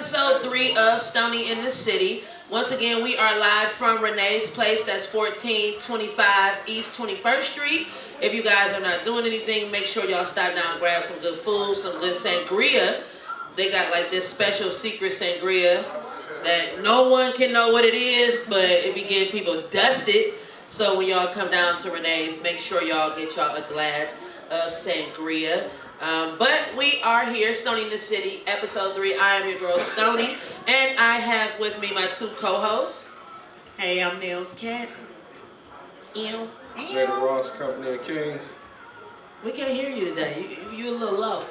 episode 3 of Stoney in the City. Once again, we are live from Renee's place. That's 1425 East 21st Street. If you guys are not doing anything, make sure y'all stop down and grab some good food, some good sangria. They got like this special secret sangria that no one can know what it is, but it be getting people dusted. So when y'all come down to Renee's, make sure y'all get y'all a glass of sangria. But we are here, Stoney in the City, episode 3. I am your girl, Stoney, and I have with me my two co-hosts. Hey, I'm Nell's cat. Ew. Jada Ross, Company of Kings. We can't hear you today. You a little low.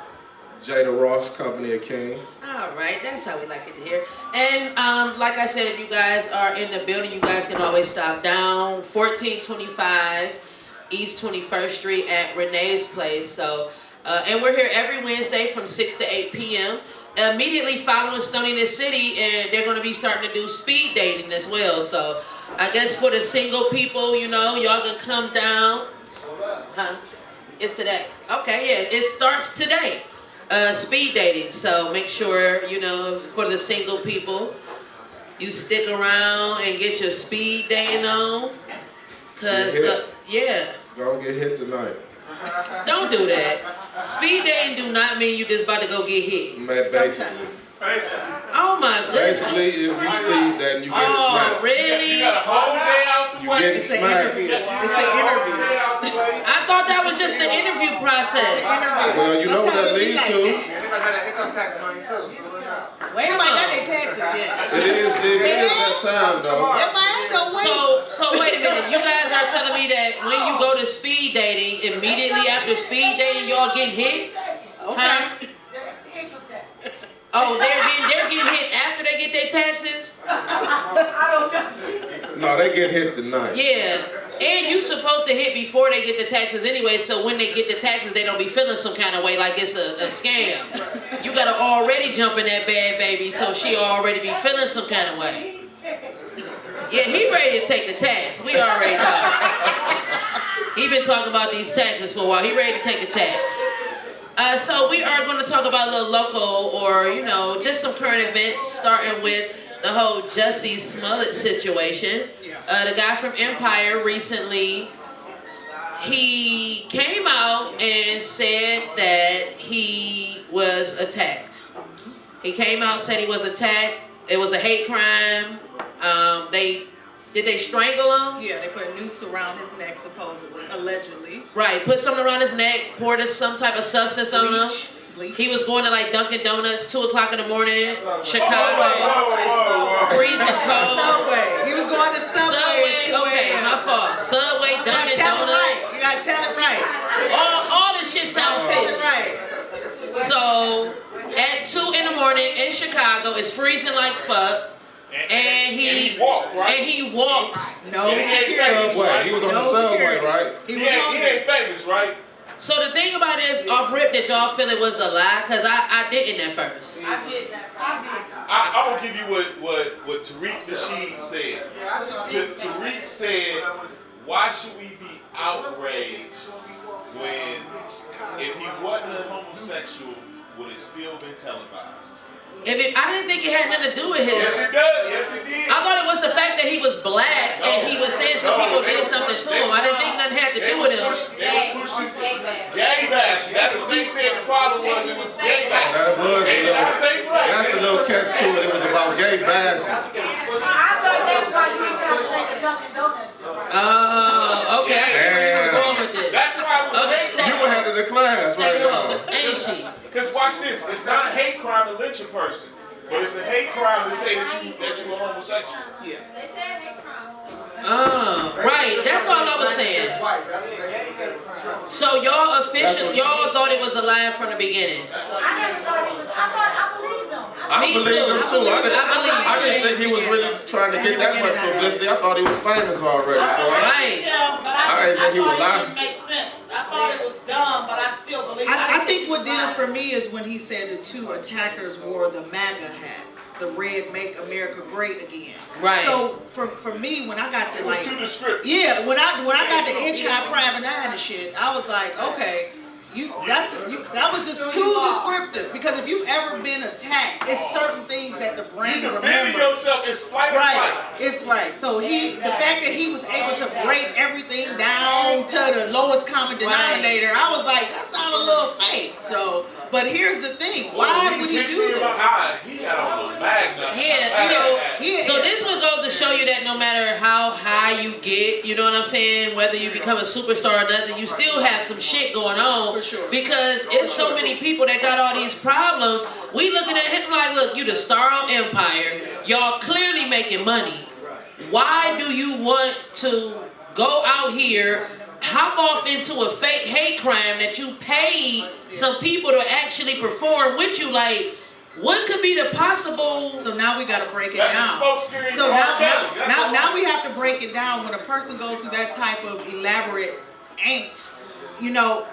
Jada Ross, Company of Kings. All right, that's how we like it to hear. And like I said, if you guys are in the building, you guys can always stop down 1425 East 21st Street at Renee's place. So. And we're here every Wednesday from 6 to 8 p.m. Immediately following Stoney in the City, and they're going to be starting to do speed dating as well. So I guess for the single people, you know, y'all can come down. Huh? It's today. Okay, yeah, it starts today. Speed dating. So make sure, you know, for the single people, you stick around and get your speed dating on. Because, yeah. Don't get hit tonight. Don't do that. Speed dating do not mean you just about to go get hit. Man, basically. Oh my goodness. Basically, if you speed dating, you get smacked. Really? You got a whole day out the You way. get smacked. It's an interview. I thought that was just the interview process. Well, you know what that leads to. Anybody got that income tax money too? Wait, everybody got their taxes yet. It is that time, though. So wait a minute. You guys are telling me that when you go to speed dating, immediately after speed dating, y'all get hit? Huh? Oh, they're getting hit after they get their taxes? No, they get hit tonight. Yeah. And you supposed to hit before they get the taxes anyway, so when they get the taxes, they don't be feeling some kind of way like it's a scam. You gotta already jump in that bad baby, so she already be feeling some kind of way. Yeah, he ready to take a tax. We already know. He been talking about these taxes for a while. He ready to take a tax. So we are going to talk about a little local or, you know, just some current events, starting with the whole Jussie Smollett situation. The guy from Empire recently, he came out and said that he was attacked. He came out, said he was attacked. It was a hate crime. Did they strangle him? Yeah, they put a noose around his neck, supposedly, allegedly. Right, put something around his neck, poured some type of substance on him. Bleach. He was going to like Dunkin' Donuts, 2 o'clock in the morning, Chicago, freezing cold. Subway. He was going to Subway. Okay, my fault. Subway, Dunkin' Donuts. You gotta tell it right. All this shit sounds Tell fit. it right. So at 2 in the morning in Chicago, it's freezing like fuck. And he walked, right? And he walks. No security. Subway. He was on the subway, right? He ain't famous, right? So the thing about it is, off rip, that y'all feel it was a lie? Because I didn't at first. I'm gonna give you what Tariq Nasheed said. Tariq said, why should we be outraged when if he wasn't a homosexual, would it still been televised? I didn't think it had nothing to do with his. Yes, it does. Yes, it did. I thought it was the fact that he was black and he was saying some people did something to him. I didn't think nothing had to do with him. They was pushing gay bashing. That's what they said the problem was. It was gay bashing. That's a little catch to it. It was about gay bashing. I thought that's why you were trying to make a Dunkin' Donuts. Oh, okay. I see where you were going with this. That's why I was Okay, You were head of the class right now. ain't she? Because watch this, it's not a hate crime to lynch a person, but it's a hate crime to say that you are homosexual. Yeah. They said hate crimes. Right. That's all I was saying. So y'all thought it was a lie from the beginning. I never thought it was. I believed them. I Me believe too. him too. I believe didn't think he was really trying to get that much publicity. I thought he was famous already. So Right. I didn't think he would lie. I thought it was dumb, but I still believe it. I think what did it for me is when he said the two attackers wore the MAGA hats, the red "Make America Great Again." Right. So for me, when I got the It was too descriptive. yeah, when I got the inch high private eye and shit, I was like, okay, That was just too descriptive, because if you've ever been attacked, it's certain things that the brain Defending remembers. yourself is flight or Right, fight. it's right. So the fact that he was able to break everything down to the lowest common denominator, I was like, that sounded a little fake. So, but here's the thing, why would he do that? He got on the Magna. Yeah, so this one goes to show you that no matter how high you get, you know what I'm saying, whether you become a superstar or nothing, you still have some shit going on. For sure. Because it's so many people that got all these problems. We looking at him like, look, you the star on Empire. Y'all clearly making money. Why do you want to go out here, hop off into a fake hate crime that you paid some people to actually perform with you? Like, what could be the possible? So now we got to break it That's down. the smoke screen So for R. Kelly. now we have to break it down. When a person goes through that type of elaborate angst, you know,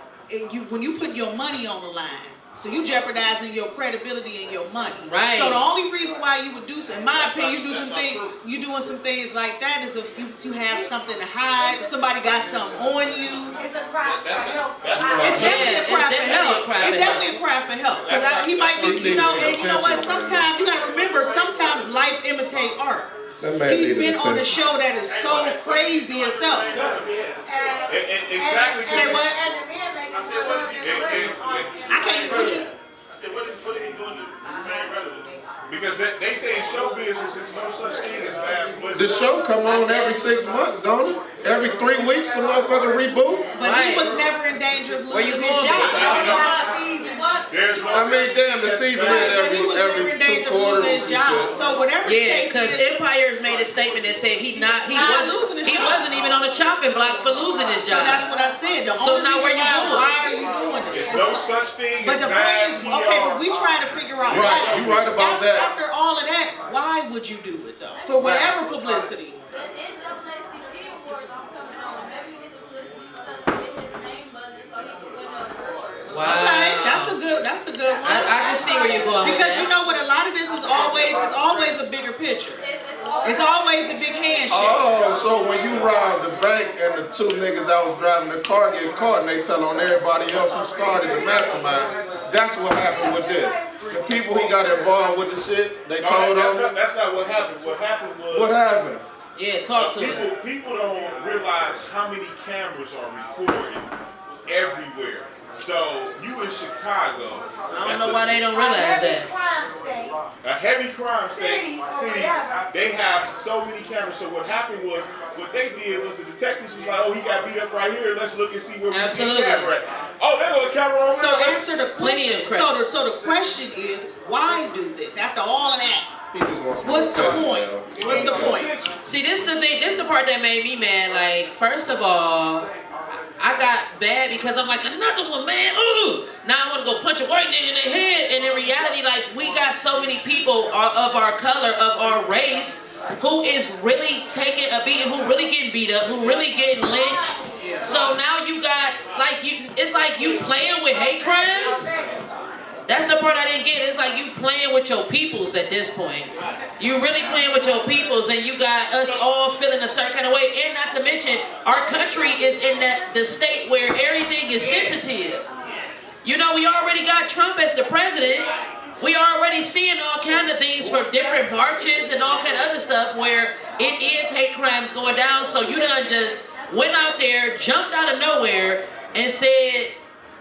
when you put your money on the line, so you jeopardizing your credibility and your money. Right. So the only reason why you would do, in my opinion, you doing some things like that is if you have something to hide, if somebody got something on you. It's a cry for help. It's definitely a cry for help. It's definitely a cry for help. Because he might be, you know, and you know what? Sometimes you gotta remember, sometimes life imitate art. He's been on a show that is so crazy itself. Exactly. And the men make us look I can't put you. I said, what are they doing to remain relevant? Because they say in show business, there's no such thing as bad publicity. The show come on every 6 months, don't it? Every 3 weeks, the motherfucker reboot. But he was never in danger of Where you losing his going? job. There's no I mean, damn, the season is He was never every in 2 danger of quarters. losing his job. So whatever the Yeah, case because is, Empire's made a statement that said he losing his job. wasn't even on the chopping block for losing his so that's job. what I said. The So only now where reason you going? why are you doing this? There's no such thing But as the bad point is, okay, but we trying to figure out. Right, why. you right about that. After all of that, why would you do it though? For whatever publicity. The NAACP awards is coming on. Maybe it was a publicity stunt to get his name buzzing so he could win an award. Wow. Okay, that's a good one. I can see where you're going with Because that. you know what, a lot of this is always a bigger picture. It's always the big handshake. Oh, so when you rob the bank and the 2 niggas that was driving the car get caught and they tell on everybody else who started the mastermind, that's what happened with this. The people he got involved with the shit, they told him. That's not what happened. What happened was. What happened? Yeah, talk to him. People don't realize how many cameras are recording everywhere. So you in Chicago. I don't know why they don't realize that. A heavy crime state city. They have so many cameras. So what happened was, what they did was the detectives was like, oh, he got beat up right here. Let's look and see where we see the camera at. Oh, there was a camera over So there. answer the Plenty question. of crap. So the question is, why do this after all of that? He just wants more What's the attention, point? man. What's the point? See, this the thing. This the part that made me mad. Like, first of all, I got bad because I'm like, another one, man. Ooh. Now I want to go punch a white nigga in the head. And in reality, like, we got so many people of our color, of our race, who is really taking a beating, who really getting beat up, who really getting lynched. So now you got, like, it's like you playing with hate crimes. That's the part I didn't get. It's like you playing with your peoples at this point. You really playing with your peoples, and you got us all feeling a certain kind of way. And not to mention, our country is in the state where everything is sensitive. You know, we already got Trump as the president. We already seeing all kind of things for different marches and all kind of other stuff where it is hate crimes going down. So you done just went out there, jumped out of nowhere, and said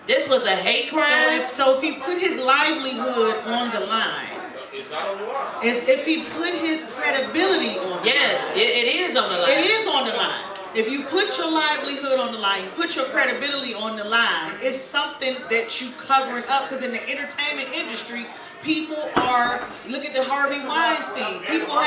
this was a hate crime. So if he put his livelihood on the line, It's not on the line. if he put his credibility on the line. Yes, it is on the line. It is on the line. If you put your livelihood on the line, you put your credibility on the line, it's something that you covering up. Because in the entertainment industry, people are, look at the Harvey Weinstein. People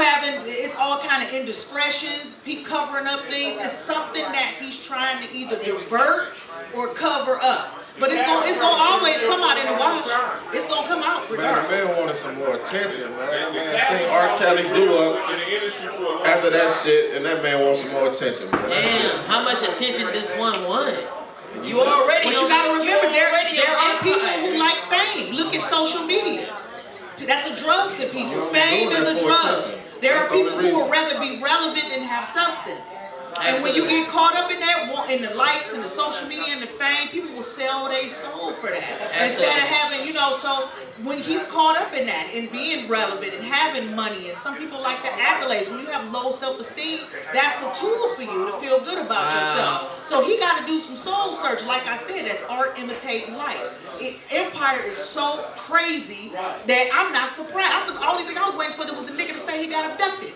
having, it's all kind of indiscretions, covering up things. It's something that he's trying to either divert or cover up. But it's gonna always come out in the wash. It's gonna come out Man, the regardless. man wanted some more attention, man. That man seen R. Kelly blew up In the industry for a long after that time. shit, and that man wants some more attention, man. That's Damn, it. how much attention this one won? You already But you on gotta the- remember, there already are on people Empire. who like fame. Look at social media. That's a drug to people. You know, Fame doing is that a for drug. attention. There are That's the only people who would reason. rather be relevant than have substance. And when you get caught up in that, in the likes and the social media and the fame, people will sell their soul for that. Instead of having, so when he's caught up in that and being relevant and having money, and some people like the accolades, when you have low self-esteem, that's a tool for you to feel good about yourself. So he got to do some soul search. Like I said, that's art imitating life. Empire is so crazy that I'm not surprised. The only thing I was waiting for was the nigga to say he got abducted.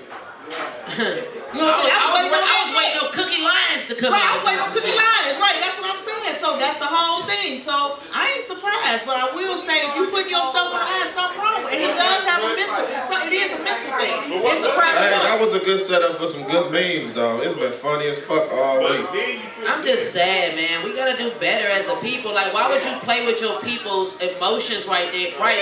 You know what I'm saying? I was waiting on Cookie Lions to come out. I was waiting on Cookie Lions, right? That's what I'm saying. So that's the whole thing. So I ain't surprised, but I will say if you put yourself on line, something wrong with it. And he does have a mental. It is a mental thing. It's a private. Hey, that was a good setup for some good memes, though. It's been funny as fuck all week. I'm just sad, man. We gotta do better as a people. Like, why would you play with your people's emotions right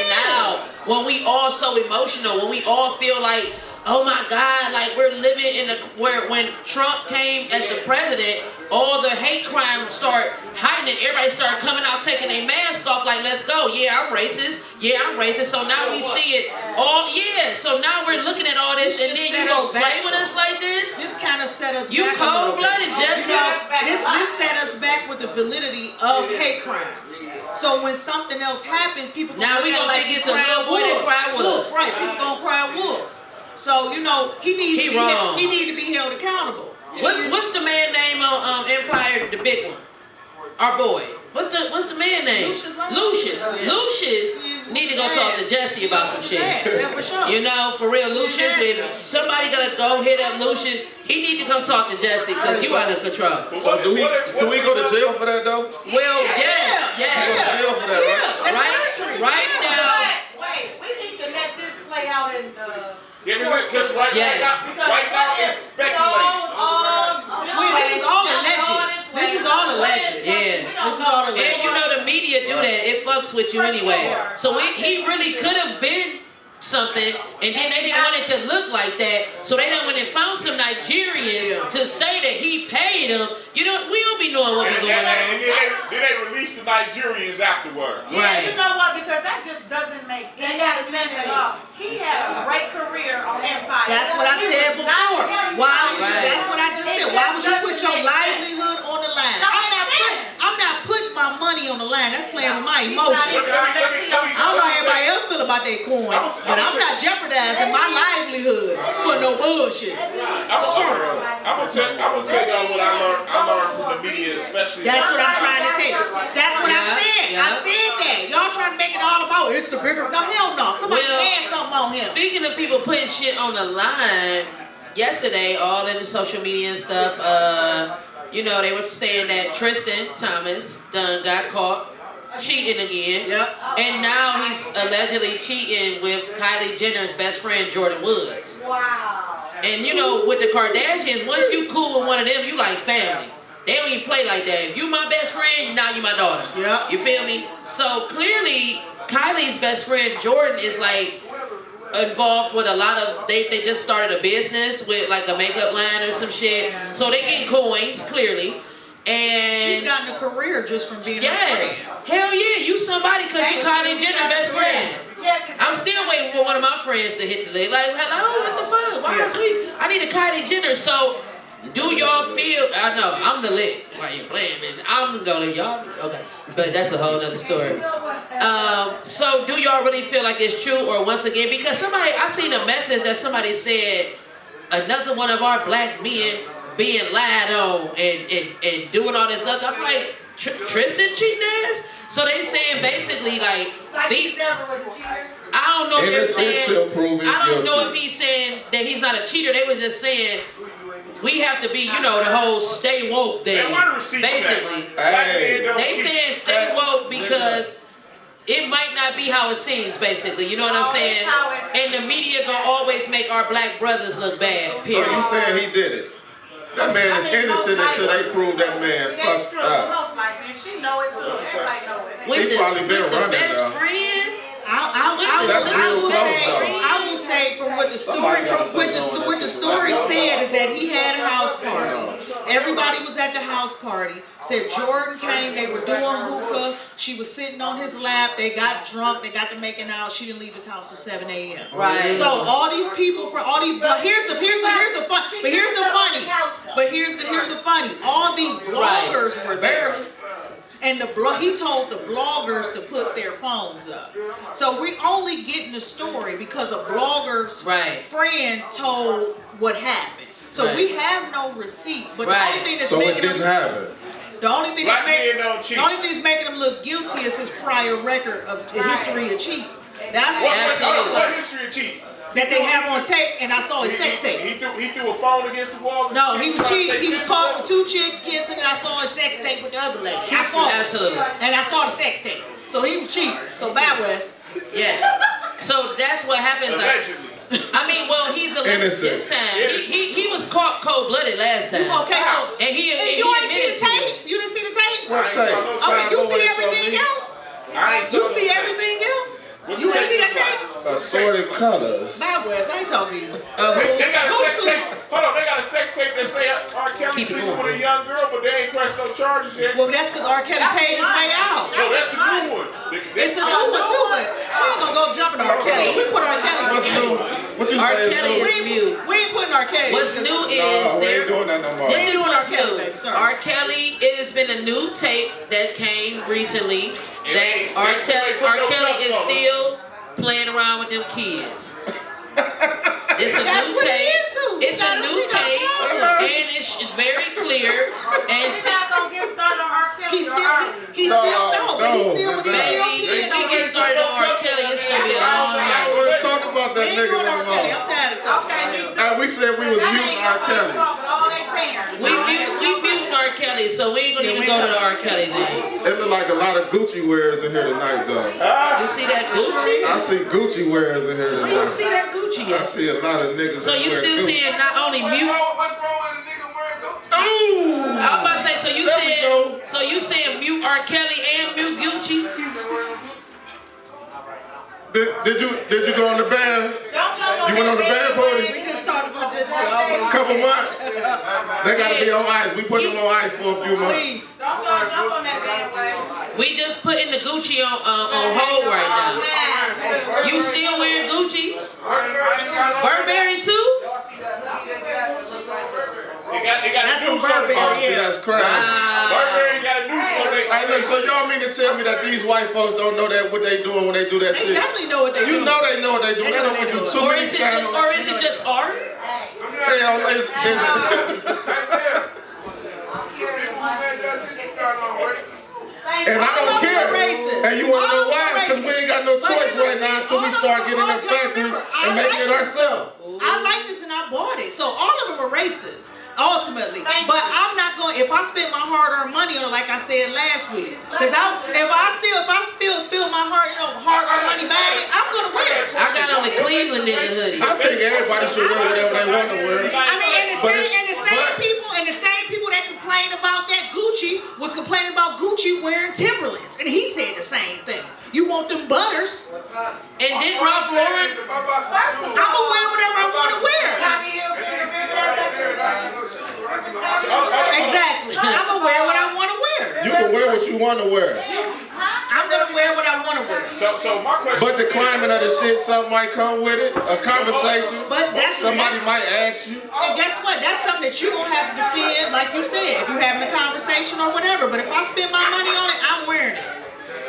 now when we all so emotional? When we all feel like, oh my God, like we're living in where when Trump came as the president, all the hate crimes start heightening. Everybody started coming out taking their mask off like, let's go. Yeah, I'm racist. Yeah, I'm racist. So now we see it all. Yeah, so now we're looking at all this and then you gonna play with us like this? This kind of set us back. You cold-blooded, Jesse. This set us back with the validity of hate crimes. So when something else happens, people now we gonna think it's the little boy that cry wolf. Right, people gonna cry wolf. So he needs to be held accountable. What's the man name on Empire, the big one? Our boy. What's the man name? Lucius. Lucius need to go talk to Jesse about some shit. Yeah, for sure. For real, Lucius. If somebody gotta go hit up Lucius, he need to come talk to Jesse because you out of control. So do we go to jail for that though? Well, yes. We go to jail for that, Right now. Wait, we need to let this play out in the. Because right now it's speculating. This is all alleged. This is all alleged. Yeah. And the media do that. It fucks with you anyway. So he really could have been something, and then they didn't want it to look like that. So they done when they found some Nigerians to say that he paid them. We don't be knowing what be going on. And then they released the Nigerians afterwards. Yeah, you know what? Because that just doesn't make any sense at all. He had a great career on Empire. That's what I said before. That's what I just said. Why would you put your livelihood on the line? I'm not putting my money on the line. That's playing with my emotions. I don't know how everybody else feel about their coin, but I'm not jeopardizing my livelihood for no bullshit. I'm gonna tell y'all what I learned from the media, especially. That's what I'm trying to tell you. That's what I said. I said that. Y'all trying to make it all about it's the bigger. No, hell no. Somebody had something on him. Speaking of people putting shit on the line, yesterday, all in the social media and stuff, they were saying that Tristan Thomas done got caught cheating again. Yep. And now he's allegedly cheating with Kylie Jenner's best friend, Jordan Woods. Wow. And with the Kardashians, once you cool with one of them, you like family. They don't even play like that. If you my best friend, now you my daughter. Yep. You feel me? So clearly, Kylie's best friend, Jordan, is like involved with a lot of, they just started a business with like a makeup line or some shit. So they get coins, clearly. And she's gotten a career just from being a yes. friend. Hell yeah, you somebody because you Kylie Jenner's best friend. Yeah, I'm still waiting for one of my friends to hit the list. Like, hello, what the fuck? Why is we? I need a Kylie Jenner. So, do y'all feel? I know I'm the lick. Why you playing, bitch? I'm gonna y'all. Okay, but that's a whole nother story. So, do y'all really feel like it's true, or once again, because I seen a message that somebody said another one of our black men being lied on and doing all this stuff. I'm like, Tristan cheating ass? So they saying basically like he never was a cheater. I don't know if they're saying, I don't know if guilty. he's saying that he's not a cheater. They was just saying we have to be, the whole stay woke thing. Basically. They saying stay woke because it might not be how it seems, basically. You know what I'm saying? And the media gonna always make our black brothers look bad, So period. you saying he did it? That man is innocent until they prove that man That's fucked true. up. Most likely. She know it too. Everybody know it. With He probably been with the running best now. friend? That's real close, though. I will say from what the story said is that he had a house party Everybody was at the house party. Said Jordan came, they were doing hookah. She was sitting on his lap. They got drunk. They got to making out. She didn't leave his house till 7 a.m. Right. So all these people from all these, but here's the funny. All these bloggers were there. And he told the bloggers to put their phones up. So we only getting the story because a blogger's friend told what happened. So we have no receipts. But the only thing that's making didn't happen. The only thing that's making him look guilty is his prior record of history of cheating. That's what history of cheating? That they have on tape, and I saw his sex tape. He threw a phone against the wall? No, he was cheating. He was caught with 2 chicks kissing, and I saw his sex tape with the other lady. I saw it. And I saw the sex tape. So he was cheating. So bad West. Yeah. So that's what happens. Allegedly. I mean, well, he's alleged this time. He was caught cold-blooded last time. Okay, so and he you ain't see the tape? You didn't see the tape? What tape? Okay, you see everything else? You see everything else? You ain't see that tape? Assorted colors. Bad West, I ain't talking to you. They got a sex tape. Hold on, they got a sex tape that say R. Kelly sleeping with a young girl, but they ain't pressed no charges yet. Well, that's because R. Kelly paid his way out. No, that's the new one. It's a new one too, but we ain't gonna go jumping on R. Kelly. We put R. Kelly. What's new? What you R. say? Kelly is mute. We ain't putting R. Kelly. What's new is we ain't doing that no more. This is what's R. Kelly, new. baby, sorry. R. Kelly, it has been a new tape that came recently that R. Kelly is still playing around with them kids. It's a new tape. It's a new tape, and it's very clear. And not gonna get started on R. Kelly. He's still with his baby, kids. if we get started on R. Kelly, it's gonna be a long I night. don't want to talk about that nigga no I'm more. tired of talking. We said we was muting R. Kelly. We muting R. Kelly, so we ain't gonna even go to the R. Kelly thing. It look like a lot of Gucci wearers in here tonight, though. You see that Gucci? I see Gucci wearers in here Where you tonight. see that Gucci I at? see a lot of niggas. So you that wear still Gucci. saying not only mute? What's wrong with a nigga wearing Gucci? Ooh! I was about to say, so you There we go. said, so you saying mute R. Kelly and mute Gucci? Did you go on the band? You went on the band party? We just talked about this too. Couple months. They gotta be on ice. We put them on ice for a few months. Please. Don't y'all jump on that bandwagon. We just putting the Gucci on hold right now. You still wearing Gucci? Burberry too? They got a new Burberry, Oh, see, yeah. that's crazy. Burberry got a new Hey, look, so y'all mean to tell me that these white folks don't know that what they doing when they do that They shit? definitely know what they do. You know they know what they do. They don't want to do too Or many is channels. it just art? Hell, and I don't care. And you want to know why? Because we ain't got no choice right now until we start getting in factories and making it ourselves. I like this and I bought it. So all of them are racist, ultimately. But I'm not going, if I spend my hard-earned money on it, like I said last week, because if I spill my hard-earned money back, I'm going to wear it. I got on the Cleveland nigga hoodie. I think everybody should wear whatever they want to wear. I mean, and the same people that complain about that Gucci was complaining about Gucci wearing Timberlands, and he said the same thing. You want them butters? And did Ralph Lauren? I'm gonna wear whatever I want to wear. Exactly. I'm gonna wear what I want to wear. You can wear what you want to wear. I'm gonna wear what I want to wear. So my question. But the climate of the shit, something might come with it. A conversation. But Somebody might ask you. And guess what? That's something that you're gonna have to defend, like you said, if you're having a conversation or whatever. But if I spend my money on it, I'm wearing it.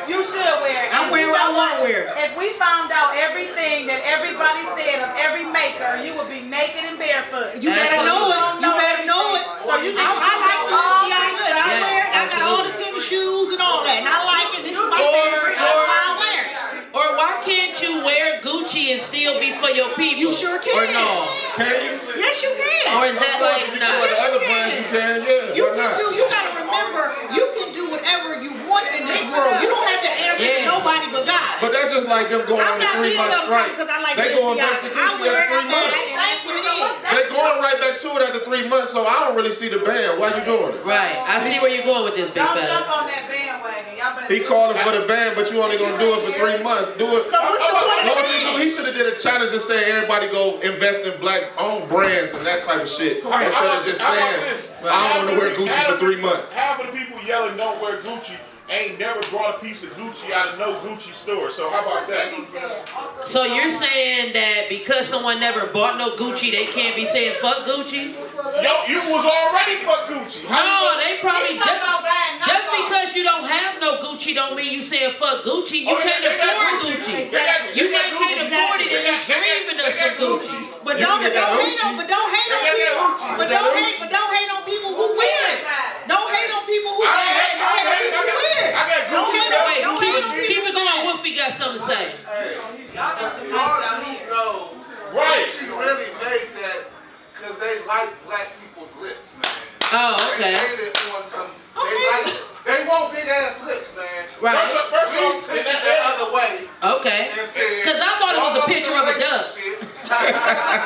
You should wear it. I'm wearing what I want to wear. If we found out everything that everybody said of every maker, you would be naked and barefoot. You better know it. You better know it. So you I like it. I got all the absolutely. tennis shoes and all that, and I like it. This is my favorite. That's why I wear it. Or why can't you wear Gucci and still be for your people? You sure can. Or no? Can you? Yes, you can. Or is that like With nah? other brands you can, yeah. You Why can not? do. You gotta remember remember, you can do whatever you want in this world. You don't have to answer to nobody but God. But that's just like them going on a 3-month strike. They going back to Gucci after 3 months. They going right back to it after 3 months, so I don't really see the ban. Why you doing it? Right. I see where you're going with this, big Don't fella. jump on that bandwagon. Y'all better He calling for the ban, but you only gonna do it for 3 months. Do it. So what's the point Know of what you do? He should have did a challenge and said everybody go invest in black-owned brands and that type of shit. Instead of just saying, I don't want to wear Gucci for 3 months. Half of the people yelling don't wear Gucci ain't never brought a piece of Gucci out of no Gucci store. So how about that? So you're saying that because someone never bought no Gucci, they can't be saying fuck Gucci? Yo, you was already fuck Gucci. No, they probably just because you don't have no Gucci don't mean you saying fuck Gucci. You can't afford Gucci. You might can't afford it and you're dreaming of some Gucci. But don't hate on people. But don't hate on people who wear it. Don't hate on people who wear it. I got Gucci. Wait, keep it going. Wolfie got something to say. Y'all got some nights out here. Right. She really made that because they like black people's lips, man. Oh, okay. They made it on some. They want big ass lips, man. Right. First We off, took it the other way Okay. and said. Because I thought it was a picture of a duck.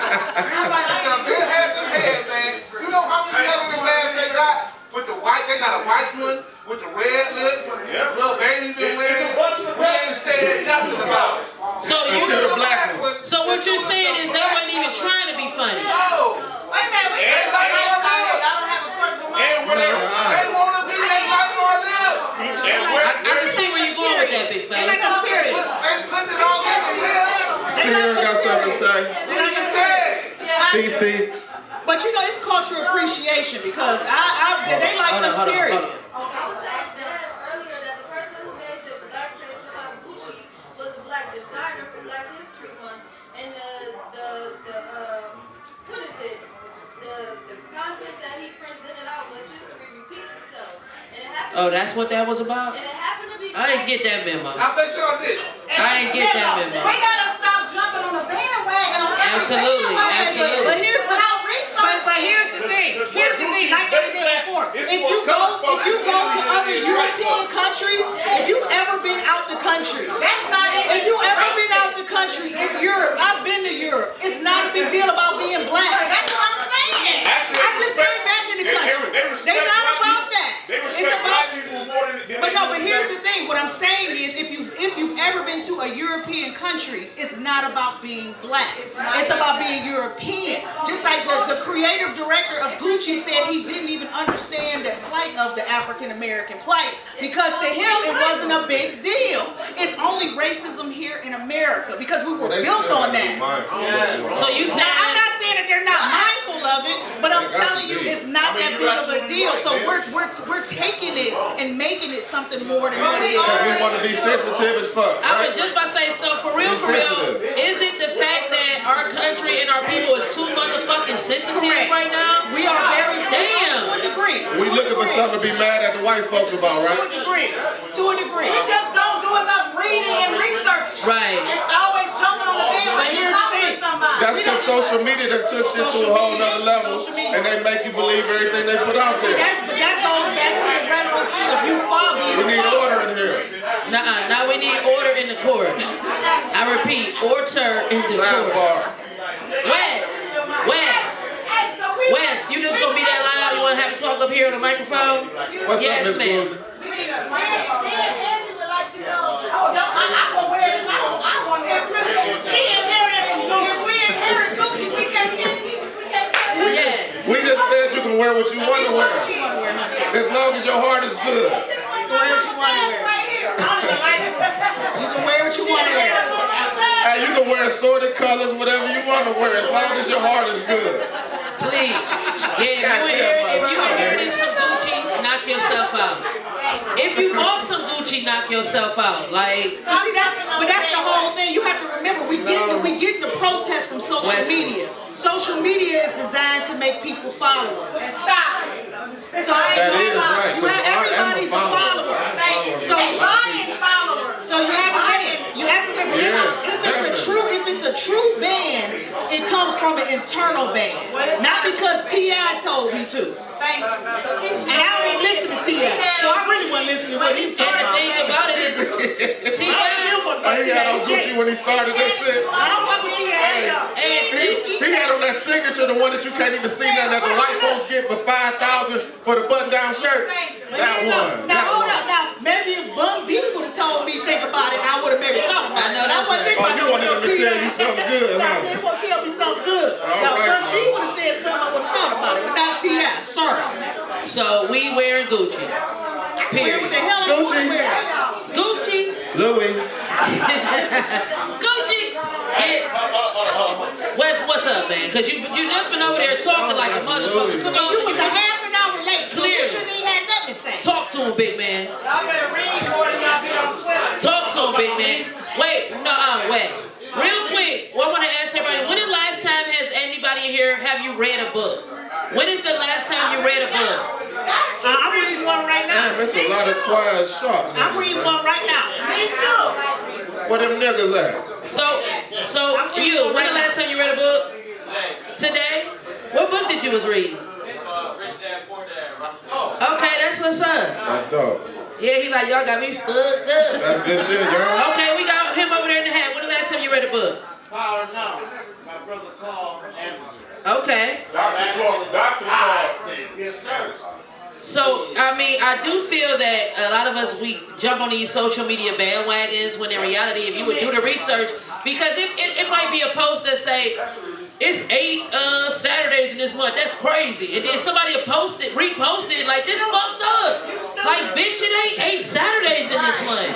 Big head to head, man. You know how many other masks they got? With the white, they got a white one with the red lips. Yeah. Little baby been It's wearing. a bunch of We ain't said nothing about it. So Until the black one. So what you're saying is they wasn't even trying to be funny. No. Wait a minute, we And just got right side. I don't have a personal And one. They want to be they like our lips. I can see where you're going with that, big fella. They put it all in the lips. Sarah got something to say. CC. But you know, it's cultural appreciation because they like us, period. I was asked that earlier that the person who made the black face without Gucci was a black designer for Black History Month, and what is it? The content that he presented out was history repeats itself, and it happened. Oh, that's what that was about? And it happened to be. I didn't get that memo. I bet y'all did. I ain't get that memo. We gotta stop jumping on the bandwagon on Absolutely, absolutely. But here's the But here's the thing. Here's the thing. Like I said before, if you go to other European countries, if you've ever been out the country, that's not it. if you ever been out the country in Europe, I've been to Europe. It's not a big deal about being black. That's what I'm saying. Actually, I just came back in the country. They're not about that. They It's respect about. black people more than they But here's the thing. What I'm saying is, if you've ever been to a European country, it's not about being black. It's about being European. Just like the creative director of Gucci said, he didn't even understand the plight of the African American plight because to him it wasn't a big deal. It's only racism here in America because we were built on that. So you Now, saying I'm not saying that they're not mindful of it, but I'm telling you it's not that big of a deal. So we're taking it and making it something more than what it is. Because we want to be sensitive as fuck, I was right? just about to say, so for real, is it the fact that our country and our people is too motherfucking sensitive right now? We are very Damn. to a degree. We looking for something to be mad at the white folks about, To a right? degree. To a degree. We just don't do enough reading and research. Right. It's always jumping on the bandwagon and talking to somebody. That's because social media that took shit to a whole nother level and they make you believe everything they put out there. But that goes back to the relevancy of you being We need order in here. Now we need order in the court. I repeat, order in the court. Sidebar. Wes, you just gonna be that loud? You wanna have to talk up here on the microphone? What's Yes, up, Miss ma'am. Blue? Yes. We just said you can wear what you want to wear. As long as your heart is good. You can wear what you want to wear. Hey, you can wear assorted colors, whatever you want to wear, as long as your heart is good. Please. Yeah, if you inherited some Gucci, knock yourself out. If you bought some Gucci, knock yourself out. Like, But that's the whole thing. You have to remember, we get the protest from social media. Social media is designed to make people followers. Stop. So I That ain't is right. you have everybody's a follower. So Lying followers. So you have to remember if it's a true band, it comes from an internal band, not because T.I. told me to. Thank you. And I don't even listen to T.I. So I really wasn't listening to what he was And talking the about. thing about it is, T.I. He had on Gucci when he started that shit. I don't fuck with T.I. He had on that signature, the one that you can't even see nothing that the white folks get for $5,000 for the button-down shirt. That one. Now hold up. Now maybe if Bun B would have told me think about it, I would have maybe thought about it. I know that's right. Oh, you wanted him to tell you something good, Now huh? they want to tell me something good. Now right, Bun B now. would have said something, I would have thought about it. But not T.I. Sorry. So we wearing Gucci. What the Period. hell is Gucci. Gucci wearing? Gucci. Louis. Gucci. What's up, man? Cause you just been over there talking like a motherfucker. Come on. You was a half an hour late, so you Clearly. shouldn't even had nothing to say. Talk to him, big man. Y'all better read more than y'all be on Twitter. Talk to him, big man. Wait, no, Wes. Real quick, I want to ask everybody, when the last time has anybody here, have you read a book? When is the last time you read a book? I'm reading one right now. Damn, it's a lot of quiet shop. I'm reading one right now. Me too. Where them niggas at? So you, when the last time you read a book? Today? What book did you was reading? Rich Dad, Poor Dad. Okay, that's what's up. That's dope. Yeah, he like, y'all got me fucked up. That's good shit, girl. Okay, we got him over there in the hat. When the last time you read a book? Power Now. My brother called Anderson. Okay. Dr. Paul. Yes, sir. So, I mean, I do feel that a lot of us, we jump on these social media bandwagons when in reality, if you would do the research, because it might be a post that say, it's 8 Saturdays in this month. That's crazy. And then somebody reposted like, this fucked up. Like, bitch, it ain't 8 Saturdays in this month.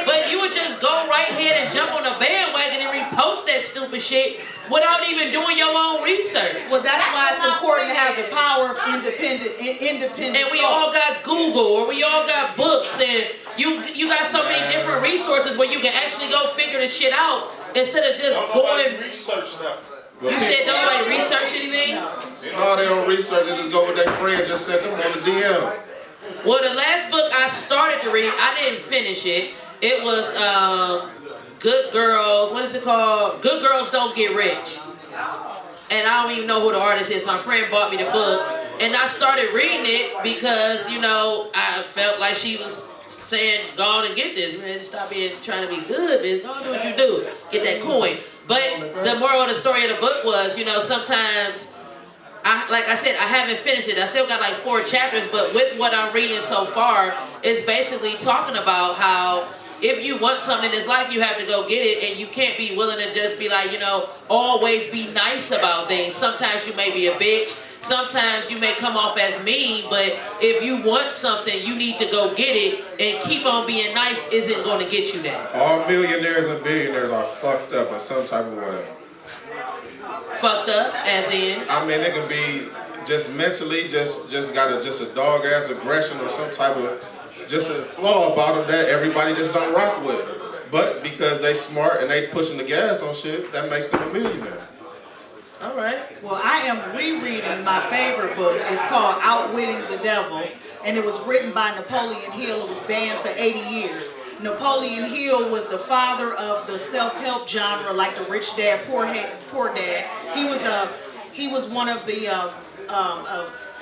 But you would just go right ahead and jump on the bandwagon and repost that stupid shit without even doing your own research. Well, that's why it's important to have the power of independent. And we all got Google, or we all got books, and you got so many different resources where you can actually go figure the shit out instead of just going. Research nothing. You said don't nobody research anything? No, they don't research. They just go with their friend. Just send them on the DM. Well, the last book I started to read, I didn't finish it. It was Good Girls. What is it called? Good Girls Don't Get Rich. And I don't even know who the artist is. My friend bought me the book, and I started reading it because I felt like she was saying, "Go on and get this, man. Stop trying to be good, man. Go on, do what you do. Get that coin." But the moral of the story of the book was, sometimes, like I said, I haven't finished it. I still got like 4 chapters, but with what I'm reading so far, it's basically talking about how if you want something in this life, you have to go get it, and you can't be willing to just be like, always be nice about things. Sometimes you may be a bitch. Sometimes you may come off as mean, but if you want something, you need to go get it, and keep on being nice isn't going to get you there. All millionaires and billionaires are fucked up in some type of way. Fucked up, as in? I mean, they can be just mentally, just got a dog ass aggression or some type of just a flaw about them that everybody just don't rock with. But because they smart and they pushing the gas on shit, that makes them a millionaire. All right. Well, I am rereading my favorite book. It's called Outwitting the Devil, and it was written by Napoleon Hill. It was banned for 80 years. Napoleon Hill was the father of the self-help genre, like the Rich Dad, Poor Dad. He was one of the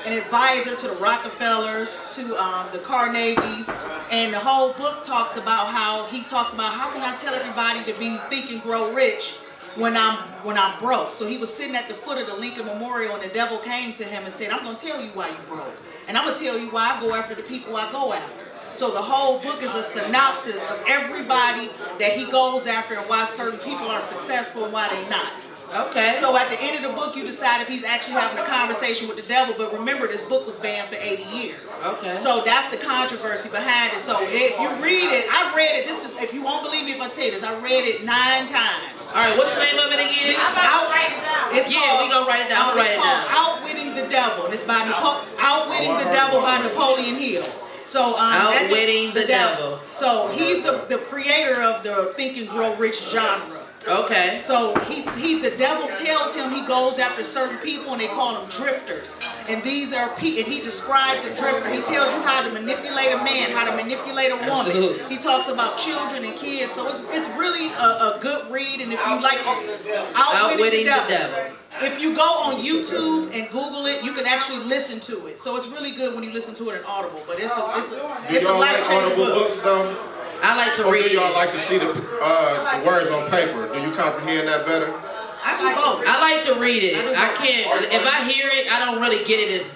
an advisor to the Rockefellers, to the Carnegies, and the whole book talks about how can I tell everybody to be think and grow rich when I'm broke. So he was sitting at the foot of the Lincoln Memorial, and the devil came to him and said, I'm going to tell you why you broke, and I'm going to tell you why I go after the people I go after. So the whole book is a synopsis of everybody that he goes after and why certain people are successful and why they're not. Okay. So at the end of the book, you decide if he's actually having a conversation with the devil. But remember, this book was banned for 80 years. Okay. So that's the controversy behind it. So if you read it, I've read it. If you won't believe me if I tell you this, I read it 9 times. All right, what's the name of it again? I'm about to write it down. Yeah, we gonna write it down. Write it down. Outwitting the Devil. And it's by Outwitting the Devil by Napoleon Hill. So Outwitting the Devil. So he's the creator of the Think and Grow Rich genre. Okay. So the devil tells him he goes after certain people, and they call them drifters. And these are and he describes a drifter. He tells you how to manipulate a man, how to manipulate a woman. Absolutely. He talks about children and kids. So it's really a good read. And if you like Outwitting the Devil. If you go on YouTube and Google it, you can actually listen to it. So it's really good when you listen to it in Audible. But it's a Do y'all like Audible books though? I like to Or read do y'all it. like to see the words on paper? Do you comprehend that better? I do both. I like to read it. I can't. If I hear it, I don't really get it as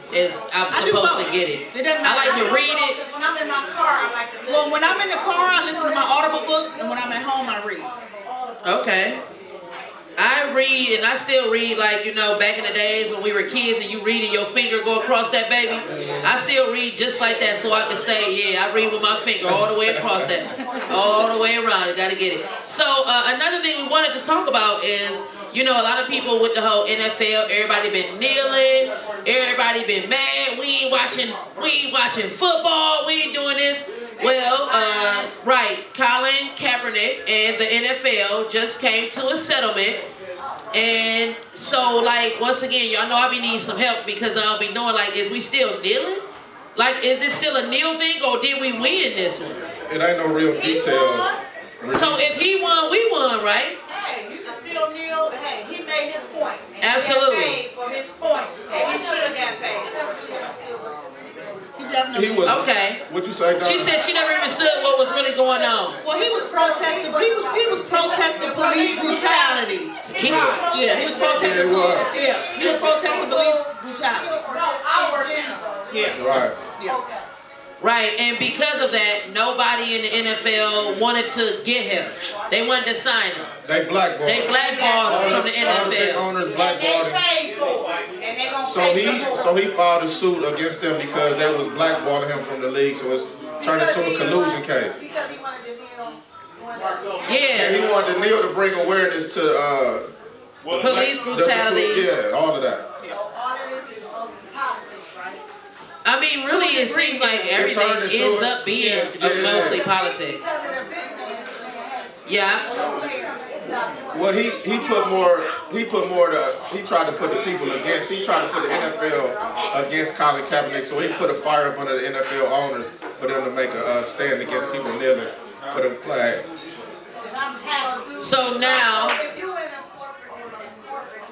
I'm supposed to get it. I like to read it. When I'm in my car, I like to listen. Well, when I'm in the car, I listen to my Audible books, and when I'm at home, I read. Okay. I read, and I still read, like, you know, back in the days when we were kids and you read and your finger go across that baby. I still read just like that so I can stay, I read with my finger all the way across that, all the way around. I gotta get it. So another thing we wanted to talk about is, you know, a lot of people with the whole NFL, everybody been kneeling, everybody been mad, we ain't watching football, we ain't doing this. Well, right, Colin Kaepernick and the NFL just came to a settlement. And so, like, once again, y'all know I be needing some help because I'll be knowing, like, is we still kneeling? Like, is it still a kneel thing or did we win this one? It ain't no real details. So if he won, we won, right? Hey, you can still kneel. Hey, he made his point. And Absolutely. He got paid for his point. And he should have got paid. He was Okay. What you say, Donna? She said she never understood what was really going on. Well, he was protesting. He was protesting police brutality. He was protesting. He was protesting police brutality. No, our general. Right. Right, and because of that, nobody in the NFL wanted to get him. They wanted to sign him. They blackballed. They blackballed him from the All the big NFL. owners And blackballed they him. paid for it. And they gonna pay some more. So he filed a suit against them because they was blackballing him from the league. So it's turned into a collusion case. Because he wanted to kneel. And Yeah, he wanted to kneel to bring awareness to police brutality. all of that. So all of this is mostly politics, right? I mean, really, it seems like everything turned into ends it. up being Yeah. mostly politics. Because of the big man saying, Yeah. Well, he tried to put the people against. He tried to put the NFL against Colin Kaepernick. So he put a fire up under the NFL owners for them to make a stand against people kneeling for the flag. And I'm happy. So now, if you in a corporate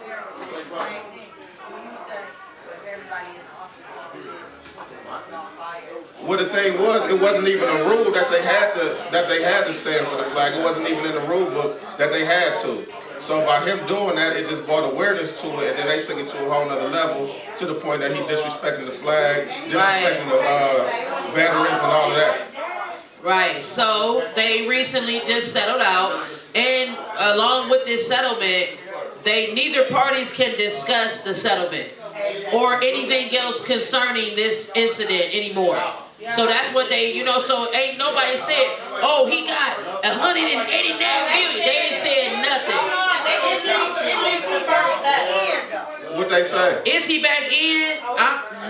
area, the same thing. When you say if everybody in the office is on fire. Well, the thing was, it wasn't even a rule that they had to stand for the flag. It wasn't even in the rule book that they had to. So by him doing that, it just brought awareness to it, and then they took it to a whole nother level to the point that he disrespecting the flag, disrespecting the veterans and all of that. right, so they recently just settled out, and along with this settlement, neither parties can discuss the settlement or anything else concerning this incident anymore. So that's what they, so ain't nobody said, oh, he got $189 million. They ain't said nothing. What they say? Is he back in?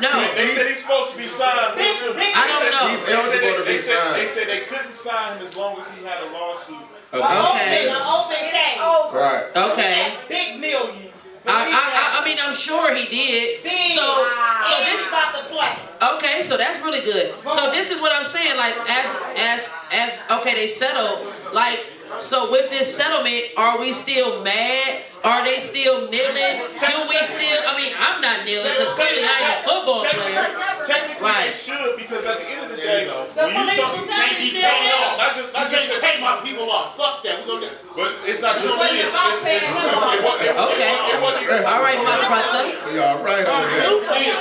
No. They said he's supposed to be signed. I don't know. He's eligible to be They signed. said they couldn't sign him as long as he had a lawsuit. Okay. The open case. Right. Okay. Big millions. I mean, I'm sure he did. Big. So this. About to play. Okay, so that's really good. So this is what I'm saying. Like, as okay, they settled. Like, so with this settlement, are we still mad? Are they still kneeling? Do we still? I mean, I'm not kneeling because clearly I ain't a football player. Technically, Right. they should, because at the end of the day, when you start, Can't be paid off. not just Can't pay my people off. Fuck that. We're gonna do. but it's not just Well, this. Okay. All right, my brother. We all right over here.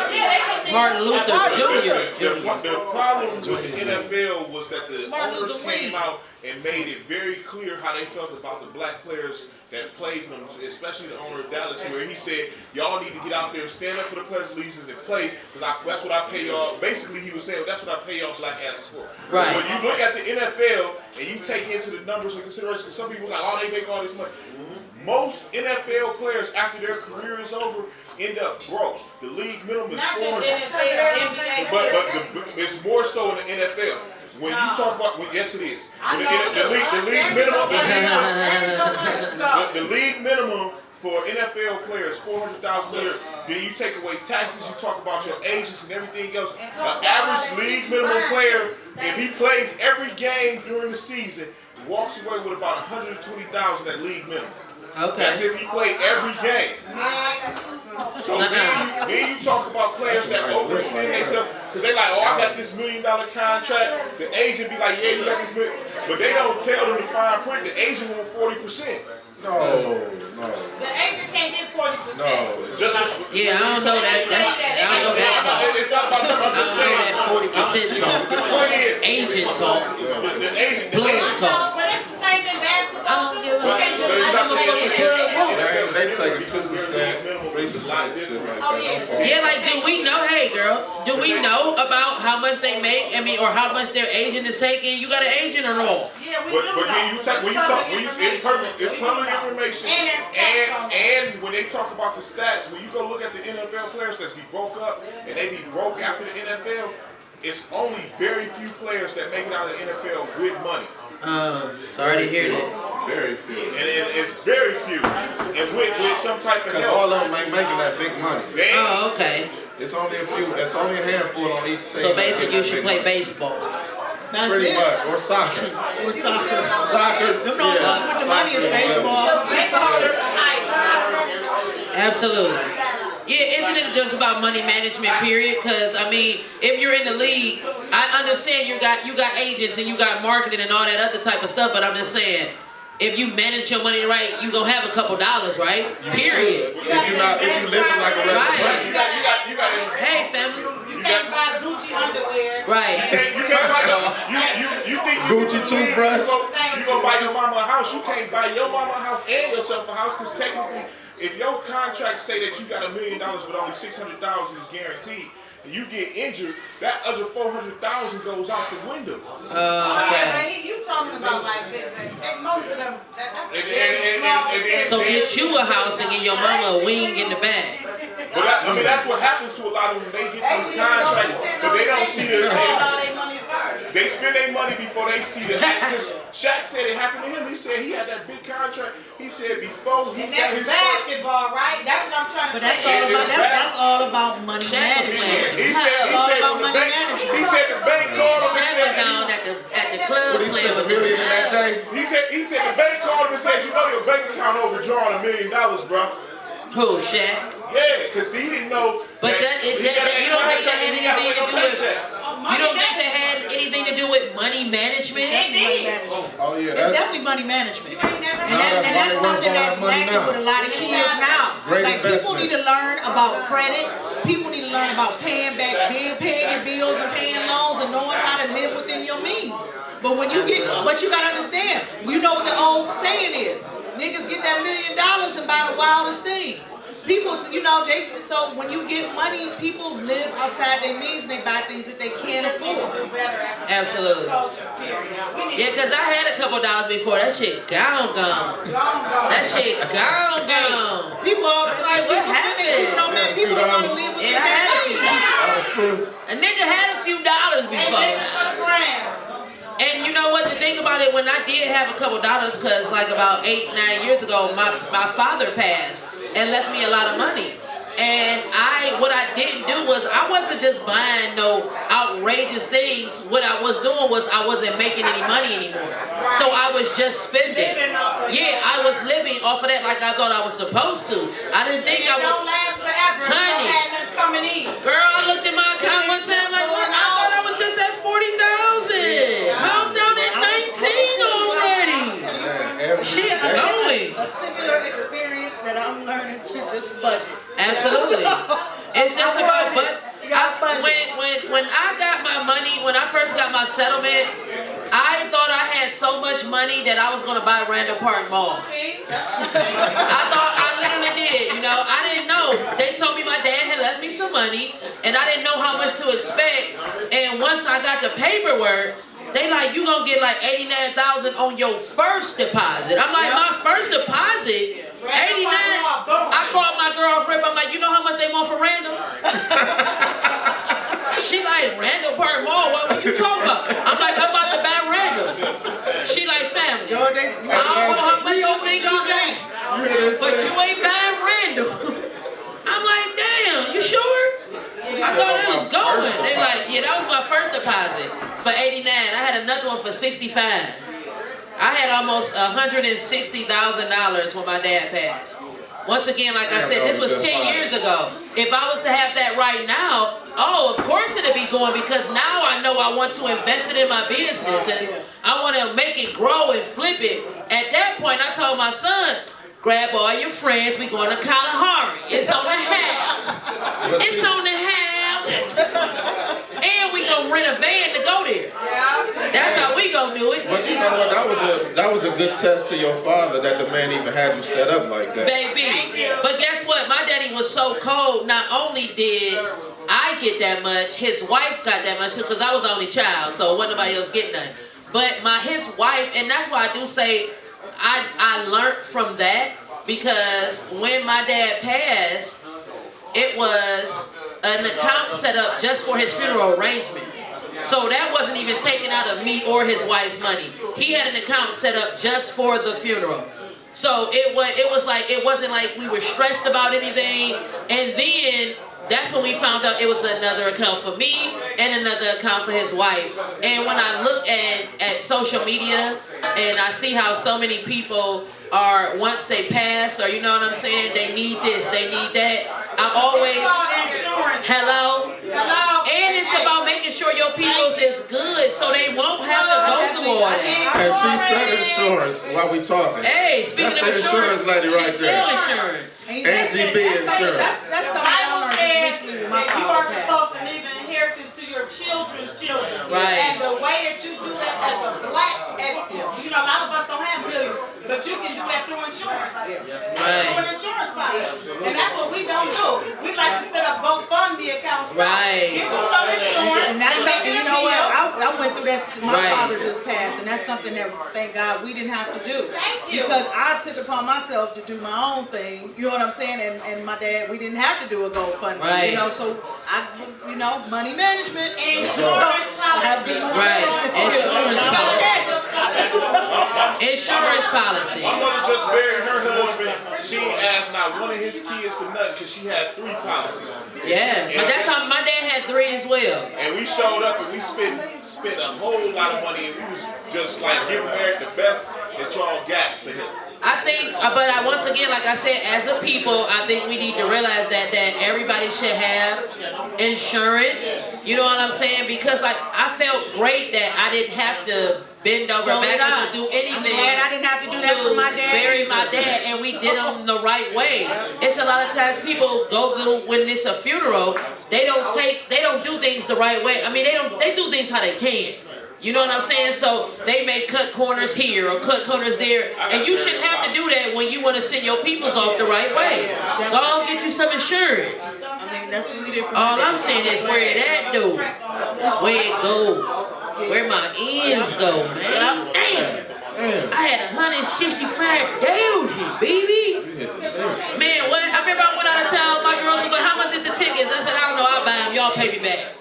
Martin Luther Jr. The problem with the NFL was that the Martin owners Luther came King. out and made it very clear how they felt about the black players that played for them, especially the owner of Dallas, where he said, y'all need to get out there, stand up for the Pledge of Allegiance and play, because that's what I pay y'all. Basically, he was saying, that's what I pay y'all black asses for. Right. When you look at the NFL and you take into the numbers and consideration, some people are like, oh, they make all this money. Most NFL players, after their career is over, end up broke. The league minimum is Not just $400. NFL, NBA. But it's more so in the NFL. When you talk about, yes it is. When the league minimum for NFL players, $400,000 a year. Then you take away taxes. You talk about your agents and everything else. An average league minimum player, if he plays every game during the season, walks away with about $120,000 at league minimum. Okay. That's if he play every game. So then you talk about players that overextend themselves because they like, oh, I got this $1 million contract. The agent be like, yeah, you got this $1 million, but they don't tell them the fine print. The agent want 40%. No. The agent can't get 40%. No. Just Yeah, I don't know that. I don't know that talk. it's not about I don't know that 40% talk. The point is, Agent talk. the agent, Blood talk. But it's the same in basketball. I don't give a But it's not the fucking blood. They taking 2%, 3%, shit like that. Yeah, like, do we know? Hey, girl, do we know about how much they make? I mean, or how much their agent is taking? You got an agent or no? Yeah, we do But know. it's perfect. It's public information. And there's stats on it. And when they talk about the stats, when you go look at the NFL players that be broke up and they be broke after the NFL, it's only very few players that make it out of the NFL with money. Sorry to hear that. Very few. And it's very few. And with some type of Because help. all of them ain't making that big money. Oh, okay. It's only a few. It's only a handful on each team. So basically, you should play baseball. That's Pretty it. much, or soccer. Or soccer. Soccer. Them don't know what the money is baseball. Absolutely. Yeah, internet is just about money management, period. Because I mean, if you're in the league, I understand you got agents and you got marketing and all that other type of stuff. But I'm just saying, if you manage your money right, you gonna have a couple dollars, right? Period. If you living like a regular Right. person. You got to. Hey, family. You can't buy Gucci underwear. Right. You can't buy First off, you think Gucci toothbrush. You gonna buy your mama a house? You can't buy your mama a house and yourself a house because technically, if your contract say that you got $1 million but only $600,000 is guaranteed, and you get injured, that other $400,000 goes out the window. okay. You talking about like most of them? That's And So get you a house and get your mama a wing in the bag. But I mean, that's what happens to a lot of them. They get these contracts, but they don't see the. They spend their money before they see the. Because Shaq said it happened to him. He said he had that big contract. He said before he And got that's his basketball, right? That's what I'm trying to But say. that's all about money Shaq was management. playing. He said about when the money bank. management. He said the bank called him and Shaq was said. down at the club What he playing spent with $1 million in that day? He said the bank called him and said, you know your bank account overdrawn $1 million, bro. Who, Shaq? Yeah, because he didn't know. But you don't think that had anything to do with? You don't think that had anything to do with money management? Oh yeah, It's that's definitely money management. And that's that's why something they work that's on money lacking now. with a lot of kids now. Great Like people need to investments. learn about credit. People need to learn about paying your bills and paying loans and knowing how to live within your means. But when you but you gotta understand, you know what the old saying is. Niggas get that $1 million and buy the wildest things. People, so when you get money, people live outside their means and they buy things that they can't afford. Absolutely. Yeah, because I had a couple dollars before. That shit gone. That shit gone. People are like, What people spending, happened? man, people don't want to live within Yeah, I had a few their means. A nigga had a few dollars before. And you know what, the thing about it, when I did have a couple dollars, because like about 8-9 years ago, my father passed and left me a lot of money. And what I didn't do was, I wasn't just buying no outrageous things. What I was doing was, I wasn't making any money anymore. So I was just spending. Yeah, I was living off of that like I thought I was supposed to. I didn't think I Don't was. last forever. Honey. Coming in. Girl, I looked at my account one time like, what? I thought I was just at 40,000. I'm down at 19 already. Shit going. A similar experience that I'm learning to just budget. Absolutely. It's just about when I got my money, when I first got my settlement, I thought I had so much money that I was gonna buy Randall Park Mall. I literally did, I didn't know. They told me my dad had left me some money and I didn't know how much to expect. And once I got the paperwork, they like, you gonna get like 89,000 on your first deposit. I'm like, my first deposit? 89? I called my girlfriend, I'm like, you know how much they want for Randall? She like, Randall Park Mall, what you talking about? I'm like, I'm about to buy Randall. She like, family, I don't know how much you think you got, but you ain't buying Randall. I'm like, damn, you sure? I thought it was going. They like, yeah, that was my first deposit for 89. I had another one for 65. I had almost $160,000 when my dad passed. Once again, like I said, this was 10 years ago. If I was to have that right now, oh, of course it'd be going, because now I know I want to invest it in my business and I want to make it grow and flip it. At that point, I told my son, grab all your friends, we going to Kalahari. It's on the house. It's on the house. And we gonna rent a van to go there. That's how we gonna do it. But you know what? That was a good test to your father that the man even had you set up like that. Baby. But guess what? My daddy was so cold. Not only did I get that much, his wife got that much too, because I was the only child, so wasn't nobody else getting nothing. But his wife, and that's why I do say I learned from that, because when my dad passed, it was an account set up just for his funeral arrangements. So that wasn't even taken out of me or his wife's money. He had an account set up just for the funeral. So it was like, it wasn't like we were stressed about anything. And then that's when we found out it was another account for me and another account for his wife. And when I look at social media and I see how so many people are, once they pass, or you know what I'm saying, they need this, they need that, I always, hello? And it's about making sure your people's is good so they won't have to go through all that. And she said insurance while we talking. Hey, speaking of insurance lady right there. Insurance. AGB insurance. That's something I learned just recently with my You are father. supposed to leave an inheritance to your children's children. Right. And the way that you do that as a black, you know, a lot of us don't have billions, but you can do that through insurance. Right. Through an insurance policy. And that's what we don't do. We like to set up GoFundMe accounts. Right. Get you some insurance. And that's something, you know what, I went through that, my Right. father just passed, and that's something that, thank God, we didn't have to do. Thank you. Because I took upon myself to do my own thing, you know what I'm saying, and my dad, we didn't have to do a GoFundMe, Right. you know, so I was, you know, money management. Insurance I have good money Right. management skills. Insurance policy. Insurance policy. My mother just buried her husband. She asked not one of his kids for nothing because she had 3 policies. Yeah, but that's how my dad had 3 as well. And we showed up and we spent a whole lot of money, and we was just like giving Eric the best that y'all got for him. I think, once again, like I said, as a people, I think we need to realize that everybody should have insurance. You know what I'm saying? Because like I felt great that I didn't have to bend over So did I. backwards or do anything. I'm glad I didn't have to do that for my dad. Bury my dad, and we did them the right way. It's a lot of times people go through when it's a funeral, they don't do things the right way. I mean, they do things how they can. You know what I'm saying? So they may cut corners here or cut corners there, and you shouldn't have to do that when you want to send your peoples off the right way. Go on, get you some insurance. I mean, that's what we did for All my I'm dad. saying is where it at though, where it go, where my ends go, man. Damn. I had 165,000, baby. Man, what? I remember I went out of town. My girls was like, "How much is the tickets?" I said, "I don't know. I'll buy them. Y'all pay me back.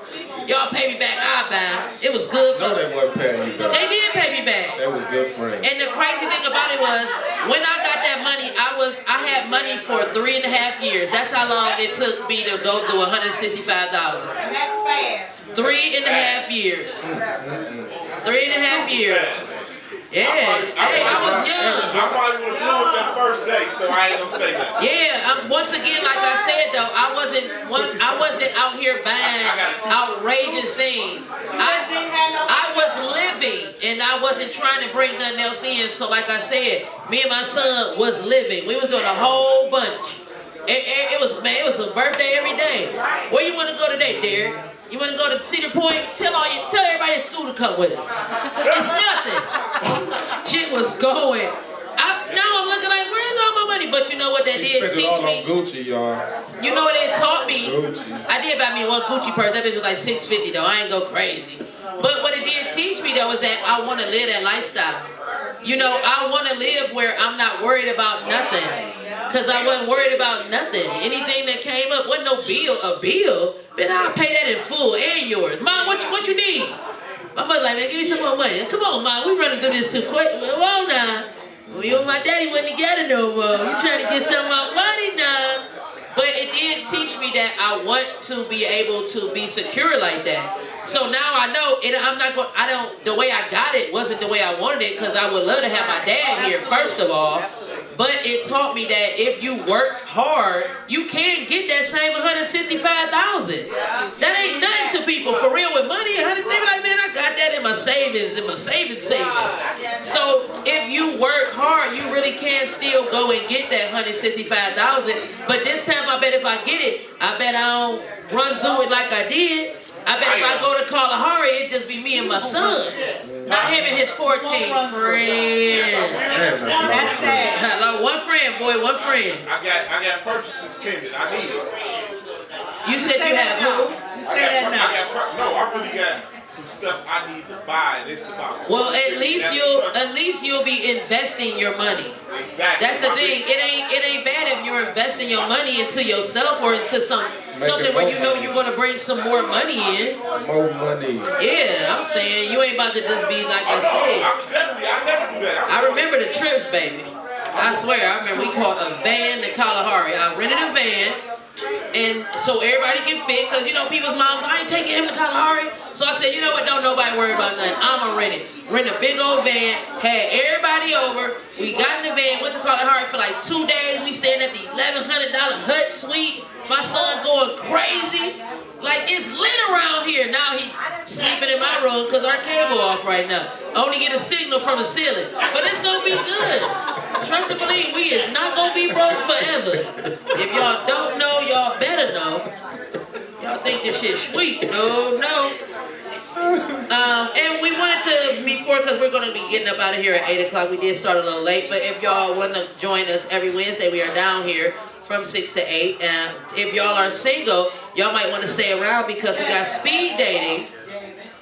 Y'all pay me back. I'll buy them." It was good for No, them. they wasn't paying you back. They did pay me back. That was good friends. And the crazy thing about it was, when I got that money, I had money for 3.5 years. That's how long it took me to go through 165,000. And that's fast. 3.5 years. 3.5 years. Yeah. Hey, I was young. I probably would have blew it that first day, so I ain't gonna say that. Yeah, once again, like I said though, I wasn't out here buying outrageous things. I was living, and I wasn't trying to bring nothing else in. So like I said, me and my son was living. We was doing a whole bunch. It was a birthday every day. Where you want to go today, Derek? You want to go to Cedar Point? Tell everybody at school to come with us. It's nothing. Shit was going. Now I'm looking like, where's all my money? But you know what that She did spent it teach all on me? Gucci, y'all. You know what it taught me? Gucci. I did buy me one Gucci purse. That bitch was like $650 though. I ain't go crazy. But what it did teach me though is that I want to live that lifestyle. You know, I want to live where I'm not worried about nothing. Because I wasn't worried about nothing. Anything that came up, wasn't no bill. A bill? Man, I'll pay that in full and yours. Mom, what you need? My mother like, man, give me some more money. Come on, Mom, we running through this too quick. Come on now. You and my daddy wasn't together no more. You trying to get some of my money now. But it did teach me me that I want to be able to be secure like that. So now I know it. The way I got it wasn't the way I wanted it, because I would love to have my dad here first of all. But it taught me that if you worked hard, you can get that same 165,000. That ain't nothing to people for real with money. They be like, man, I got that in my savings, savings. So if you work hard, you really can still go and get that 165,000. But this time, I bet if I get it, I bet I don't run through it like I did. I bet if I go to Kalahari, it'd just be me and my son. Not him and his 14 friends. That's sad. Hello, one friend, boy, one friend. I got purchases pending. I need it. You said you have who? I really got some stuff I need to buy. And it's about. Well, at least you'll be investing your money. Exactly. That's the thing. It ain't bad if you're investing your money into yourself or into something where you know you're gonna bring some more money in. More money. Yeah, I'm saying you ain't about to just be like I said. I never do that. I remember the trips, baby. I swear, I remember we caught a van to Kalahari. I rented a van, and so everybody can fit, because you know people's moms, I ain't taking him to Kalahari. So I said, you know what, don't nobody worry about nothing. I'ma rent it. Rent a big old van, had everybody over. We got in the van, went to Kalahari for like 2 days. We staying at the $1,100 hut suite. My son going crazy. Like, it's lit around here. Now he sleeping in my room because our cable off right now. Only get a signal from the ceiling. But it's going to be good. Trust and believe, we is not going to be broke forever. If y'all don't know, y'all better know. Y'all think this shit sweet. No. And we wanted to, because we're going to be getting up out of here at 8 o'clock. We did start a little late. But if y'all want to join us every Wednesday, we are down here from 6 to 8. And if y'all are single, y'all might want to stay around because we got speed dating.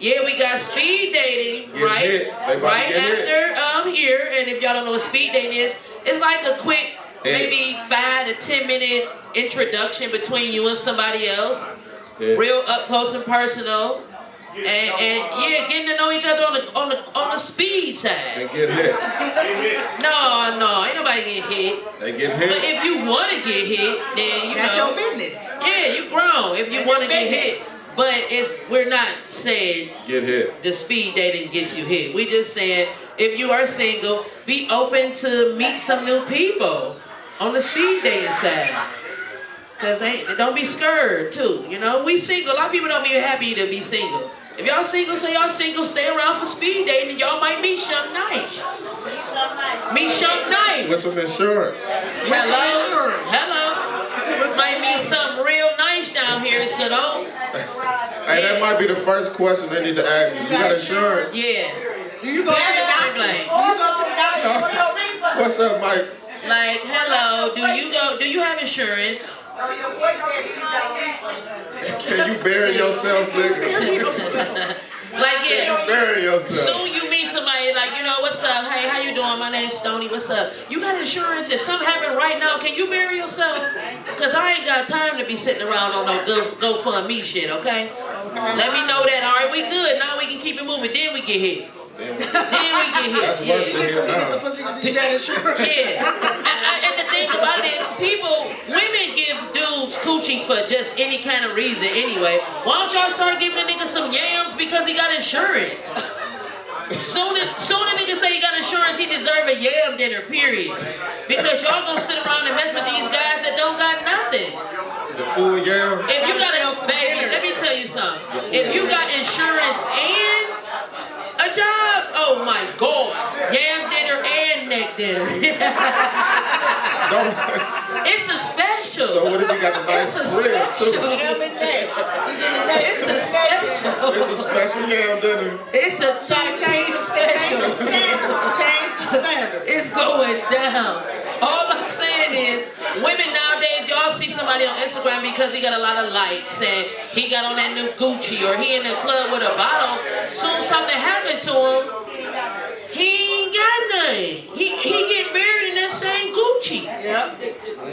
Yeah, we got speed dating right after here. And if y'all don't know what speed dating is, it's like a quick, maybe 5 to 10 minute introduction between you and somebody else. Real up close and personal. And yeah, getting to know each other on the speed side. They get hit. No, ain't nobody get hit. They get hit. But if you want to get hit, then That's your business. Yeah, you grown. If you want to get hit, but we're not saying get hit. The speed dating gets you hit. We just saying if you are single, be open to meet some new people on the speed dating side. Cause don't be scared too. You know, we single. A lot of people don't be happy to be single. If y'all single, say y'all single, stay around for speed dating, and y'all might meet something nice. Meet something nice. With some insurance. Hello. Might meet something real nice down here, so don't. Hey, that might be the first question they need to ask you. You got insurance? Yeah. Do you go to the doctor? What's up, Mike? Like, hello, do you have insurance? Can you bury yourself, nigga? Like, yeah. Bury yourself. Soon you meet somebody like, you know, what's up? Hey, how you doing? My name's Stoney. What's up? You got insurance? If something happened right now, can you bury yourself? Because I ain't got time to be sitting around on no GoFundMe shit, okay? Let me know that. All right, we good. Now we can keep it moving. Then we get hit. Then we get hit. That's worth to hear now. Yeah. And the thing about it is, women give dudes coochie for just any kind of reason anyway. Why don't y'all start giving a nigga some yams because he got insurance? Soon a nigga say he got insurance, he deserve a yam dinner, period. Because y'all gonna sit around and mess with these guys that don't got nothing. The full yam? If you got baby, let me tell you something. If you got insurance and a job, oh my God. Yam dinner and neck dinner. It's a special. So what if you got the nice rib too? It's a special. It's a special yam dinner. It's a two-piece special. Change the standard. It's going down. All I'm saying is, women nowadays, y'all see somebody on Instagram because he got a lot of likes and he got on that new Gucci or he in the club with a bottle. Soon something happened to him, he ain't got nothing. He get buried in that same Gucci. Yep.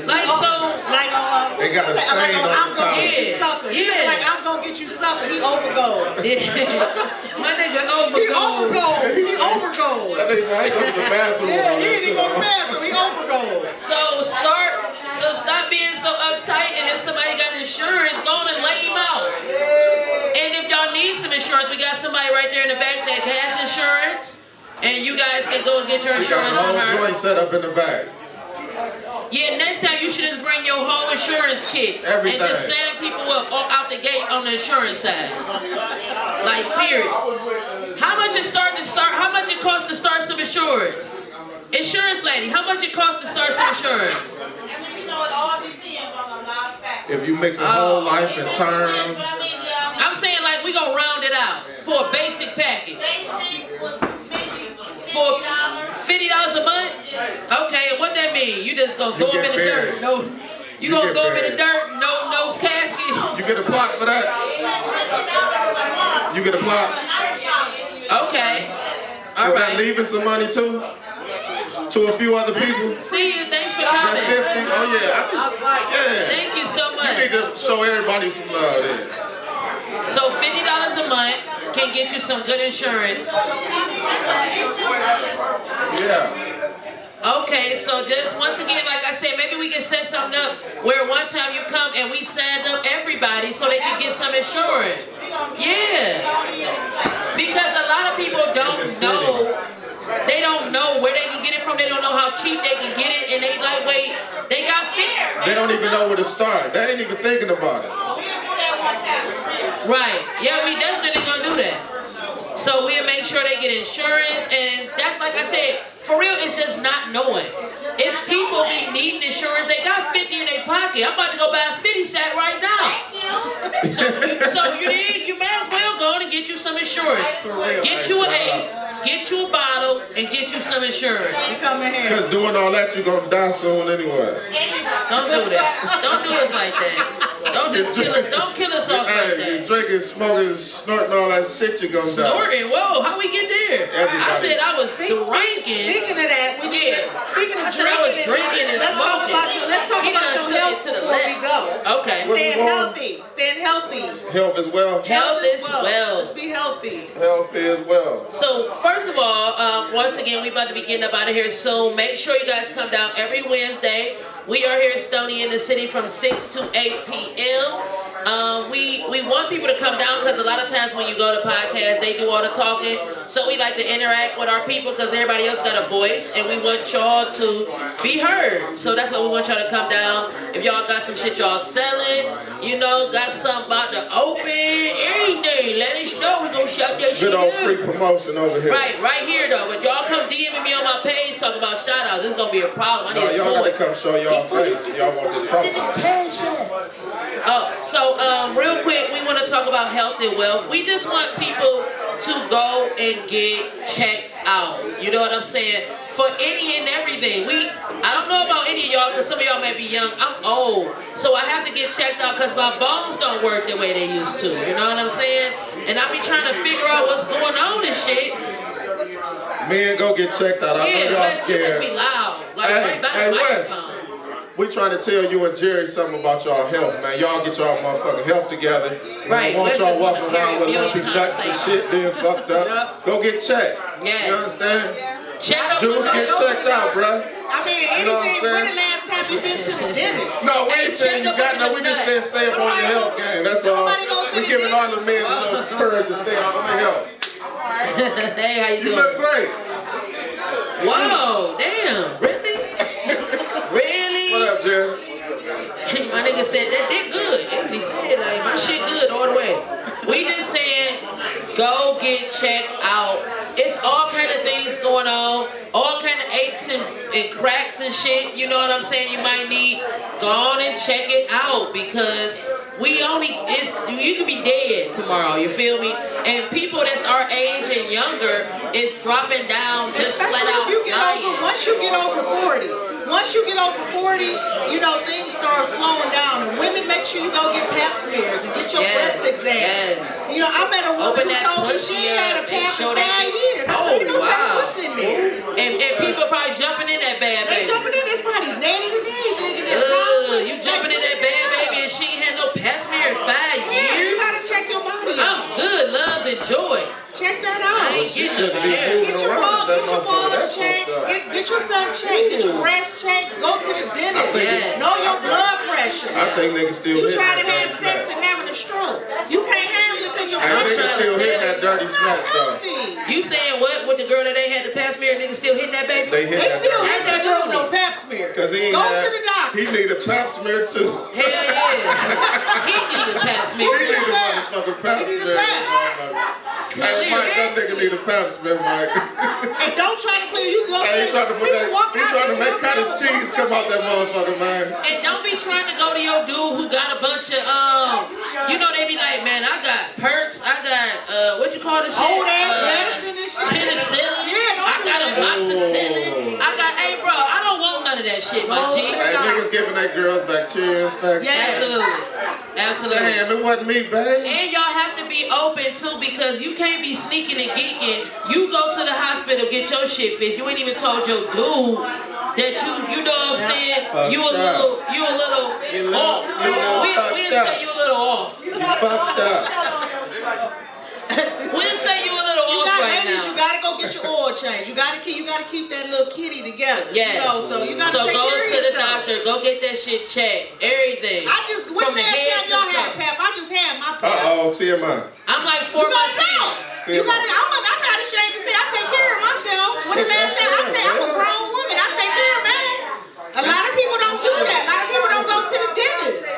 Like so. Like they got a stain on I'm the gonna top. get you sucker. Yeah. Like I'm gonna get you sucker. He overgold. My nigga overgold. He overgold. That nigga said, I ain't go to the bathroom. Yeah, he didn't go to the bathroom. He overgold. So stop being so uptight, and if somebody got insurance, guys can go and get your She got insurance the from whole her. joint set up in the bag. Yeah, next time you should just bring your whole insurance kit. Everything. And just sign people up out the gate on the insurance side. Like, period. How much it how much it costs to start some insurance? Insurance lady, how much it costs to start some insurance? I mean, you know, it all depends on a lot of factors. If you mix a whole life and term. But I mean, yeah, I'm saying like we gonna round it out for a basic package. basic would maybe For $50. $50 a month? Okay, and what that mean? You just gonna throw You them in get the buried. dirt? No, you gonna get throw them in the buried. dirt? No casket. You get a plot for that? You get a plot? Okay. All Is that right. leaving some money too? To a few other people? See you. Thanks for That coming. 50? Oh yeah. Yeah. Thank you so You much. need to show everybody some love then. So $50 a month can get you some good insurance. Yeah. Okay, so just once again, like I said, maybe we can set something up where one time you come and we signed up everybody so they can get some insurance. Yeah. Because a lot of people don't know. They don't know where they can get it from. They don't know how cheap they can get it. And they like, wait, they got 50. They don't even know where to start. They ain't even thinking about it. Right. Yeah, we definitely gonna do that. So we'll make sure they get insurance, and that's like I said, for real, it's just not knowing. It's people be needing insurance. They got 50 in their pocket. I'm about to go buy a 50 sack right now. So you may as well go and get you some insurance. Get you an eighth, get you a bottle, and get you some insurance. You come in here. Because doing all that, you're going to die soon anyway. Don't do that. Don't do us like that. Don't kill us off like Hey, that. you drinking, smoking, snorting, all that shit, you're going to die. Snorting? Whoa, how we get there? Everybody. I said I was drinking. Speaking of that, speaking of I said I was drinking and let's talk smoking. about let's talk He about done your took health it to the before we left. go. Okay. What Staying we want? healthy. Staying healthy. Health as well. Health as well. Let's be healthy. Health as well. So first of all, once again, we about to be getting up out of here soon. Make sure you guys come down every Wednesday. We are here in Stoney in the city from 6 to 8 p.m. We want people to come down because a lot of times when you go to podcasts, they do all the talking. So we like to interact with our people because everybody else got a voice, and we want y'all to be heard. So that's why we want y'all to come down. If y'all got some shit y'all selling, got something about to open, everything, let us know. We gonna shout that shit Good old out. free promotion over here. Right here though. But y'all come DMing me on my page talking about shout outs. It's gonna be a problem. I No, need y'all to got to come show y'all face. Y'all want this promo. Real quick, we want to talk about health and wealth. We just want people to go and get checked out. You know what I'm saying? For any and everything. I don't know about any of y'all because some of y'all may be young. I'm old. So I have to get checked out because my bones don't work the way they used to. You know what I'm saying? And I be trying to figure out what's going on and shit. Men, go get checked out. I know y'all scared. Let's be loud. Like, Hey, right by hey, the Wes. microphone. We trying to tell you and Jerry something about y'all health, man. Y'all get y'all motherfucking health together. Right. I want Wes y'all just walking wanna around with carry a lumpy million nuts and conversations. shit being fucked up. Go get checked. Yes. You understand? Check up Juice, get checked out, bruh. I mean, You know what I'm anything. When saying? the last time you been to the dentist? No, we ain't Hey, saying you check up got no. on We the just nut. saying stay up on your health game. That's all. Nobody go to We the giving all the men a Wow. little courage to stay out on their health. Hey, how you You doing? look great. Whoa, damn, really? Really? What up, Jerry? My nigga said that they good. He said like my shit good all the way. We just saying go get checked out. It's all kind of things going on, all kind of aches and cracks and shit. You know what I'm saying? You might need go on and check it out because you could be dead tomorrow. You feel me? And people that's our age and younger is dropping down just flat Especially out if you get dying. once you get over 40. Once you get over 40, things start slowing down. And women, make sure you go get pap smears and get your breast exam. Yes. I met a woman Open who that told me pussy she had a up and pap show for that 5 years. I Oh, said, wow. what's in there? And people probably jumping in that bad They baby. jumping in this party, nanny to nanny. You jumping in that bad baby and she ain't had no pap smear in 5 Yeah, you years? gotta check your body I'm out. good, love, and joy. Check that I out. ain't She getting shouldn't up be there. moving Get your around. That balls motherfucker, checked. that's fucked up. Get yourself checked. Get your breast checked. Go to the I dentist. think Yes. Know your blood pressure. I think niggas still You hit trying to that have sex snap. and having a stroke. You can't handle it because because your And I'm niggas trying to still hitting tell that dirty snatch though. You saying what? With the girl that they had the pap smear, niggas still hitting that baby? They hit They that still dirty hit that girl with no pap smear. Cause he ain't Go had, to the doctor. he need a pap smear too. Hell yeah. He need a pap smear. He need a motherfucking pap He need a smear. pap. Hey Mike, that nigga need a pap smear, Mike. And don't try to clean. You go. Hey, he trying to put that. He trying to make cottage cheese come out that motherfucker, man. And don't be trying to go to your dude who got a bunch of you know they be like, man, I got perks, I got what you call this shit? Old ass medicine and shit. Penicillin. Yeah, don't I got a do that. amoxicillin. I got, hey bro, I don't want none of that shit, my G. Hey, niggas giving that girls bacteria infection. Absolutely. Absolutely. Damn, it wasn't me, babe. And y'all have to be open too, because you can't be sneaking and geeking. You go to the hospital, get your shit fixed. You ain't even told your dude that you know what I'm saying? You a little off. We'll say you a little off. You fucked up. We'll say you a little off right ladies, now. you gotta go get your oil change. You gotta keep that little kitty together. Yes. You know, so you gotta take go care of to the yourself. doctor. Go get that shit checked. Everything. I just when From the last head time to y'all the had toe. pap, I just had my pap. TMI. I'm like 4 You gotta months know. in. You gotta. I'm not ashamed to say I take care of myself. When the last time I say I'm a grown woman, I take care of me. A lot of people don't do that. A lot of people don't go to the dentist.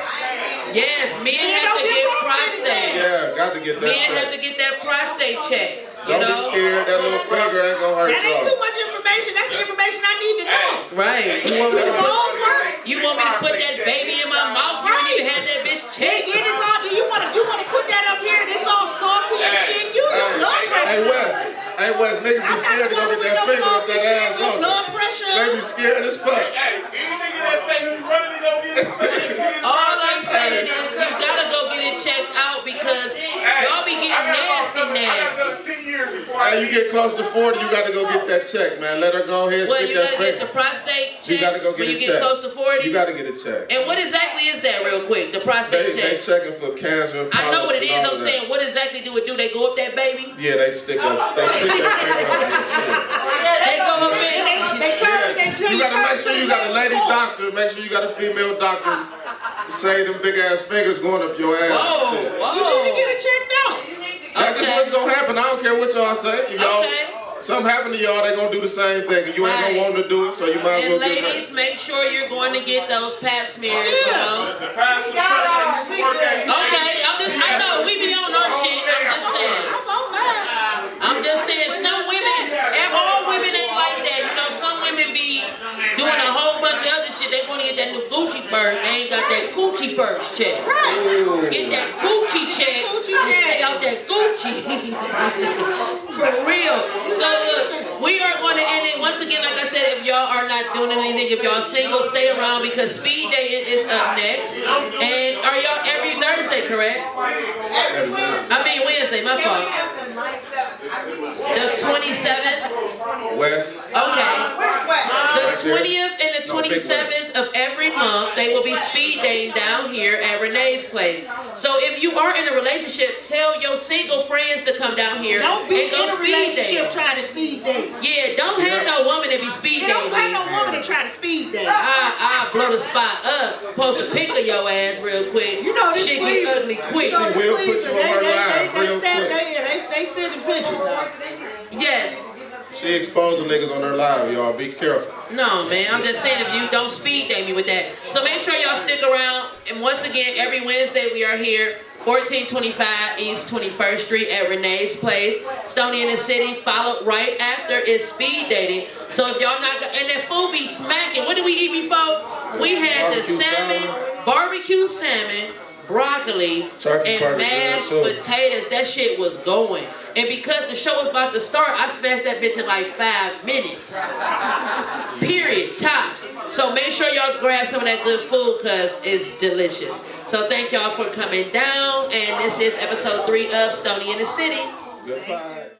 Yes, men have to get prostate. Yeah, got to get that Men have checked. to get that prostate checked. You Don't be know? scared. That little finger ain't gonna hurt That ain't too y'all. much information. That's the information I need to know. Right. You want me The to balls work. put that baby in my mouth? You ain't even had that bitch Hey, checked. then it's all. Do you want to put that up here and it's all salty and shit? You your blood Hey pressure. Wes, niggas be scared to go get that finger up that ass, Your don't blood they? pressure. They be scared as fuck. Hey, any nigga that say he's running to go get his All I'm saying is you gotta go get it checked out because y'all be getting nasty. I got another 10 years before Hey, you get close to 40, you got to go get that check, man. Let her go ahead and Well, stick you that gotta get the finger. prostate checked You got to go get when it you checked. get close to 40. You got to get it checked. And what exactly is that, real quick? The prostate They check. checking for cancer. I know what it is. polyps, and all I'm that. saying, what exactly do it do? They go up that baby? Yeah, they stick that finger up your They go up in. shit. You got to make sure you got a lady doctor. Make sure you got a female doctor. Say them big ass fingers going up your ass. Whoa, and shit. whoa. You need to get it checked out. That's just what's gonna happen. I don't care what y'all say. If y'all, something happen to y'all, they gonna do the same thing. And you ain't gonna want to do it, so you might as And well get ladies, hurt. make sure you're going to get those pap smears, you know. The pastor of the church I used to work at, he Okay, I know we be on our shit. I'm just saying, some women, and all women ain't like that. You know, some women be doing a whole bunch of other shit. They want to get that new Gucci purse. They ain't got that Gucci purse check. Get that Gucci check and stay out that Gucci. For real. So look, we are going to end it. Once again, like I said, if y'all are not doing anything, if y'all single, stay around because speed dating is up next. And are y'all every Thursday, correct? I mean Wednesday, my fault. The 27th? West. Okay. The Right there. 20th and the No, big 27th of every month, they will be speed dating down here at Renee's place. So if you are in a relationship, tell your single friends to come down here Don't be and go in a speed relationship date. trying to speed date. Yeah, don't have no woman to be speed You don't dating got with. no woman that try to speed date. I blow the spot up, post a pic of your ass real quick. You know this Shit queen- get ugly quick. She will put you on her live real quick. They sending pictures out. Yes. She exposing niggas on her live, y'all. Be careful. No, man. I'm just saying if you don't speed date me with that. So make sure y'all stick around. And once again, every Wednesday we are here, 1425 East 21st Street at Renee's Place. Stoney in the city. Followed right after is speed dating. So if y'all not, and that food be smacking. What did we eat before? We had the Barbecue salmon, barbecue salmon, broccoli, Turkey and burger, mashed yeah, too. potatoes. That shit was going. And because the show was about to start, I smashed that bitch in like 5 minutes. Period. Tops. So make sure y'all grab some of that good food because it's delicious. So thank y'all for coming down. And this is episode 3 of Stoney in the City. Goodbye.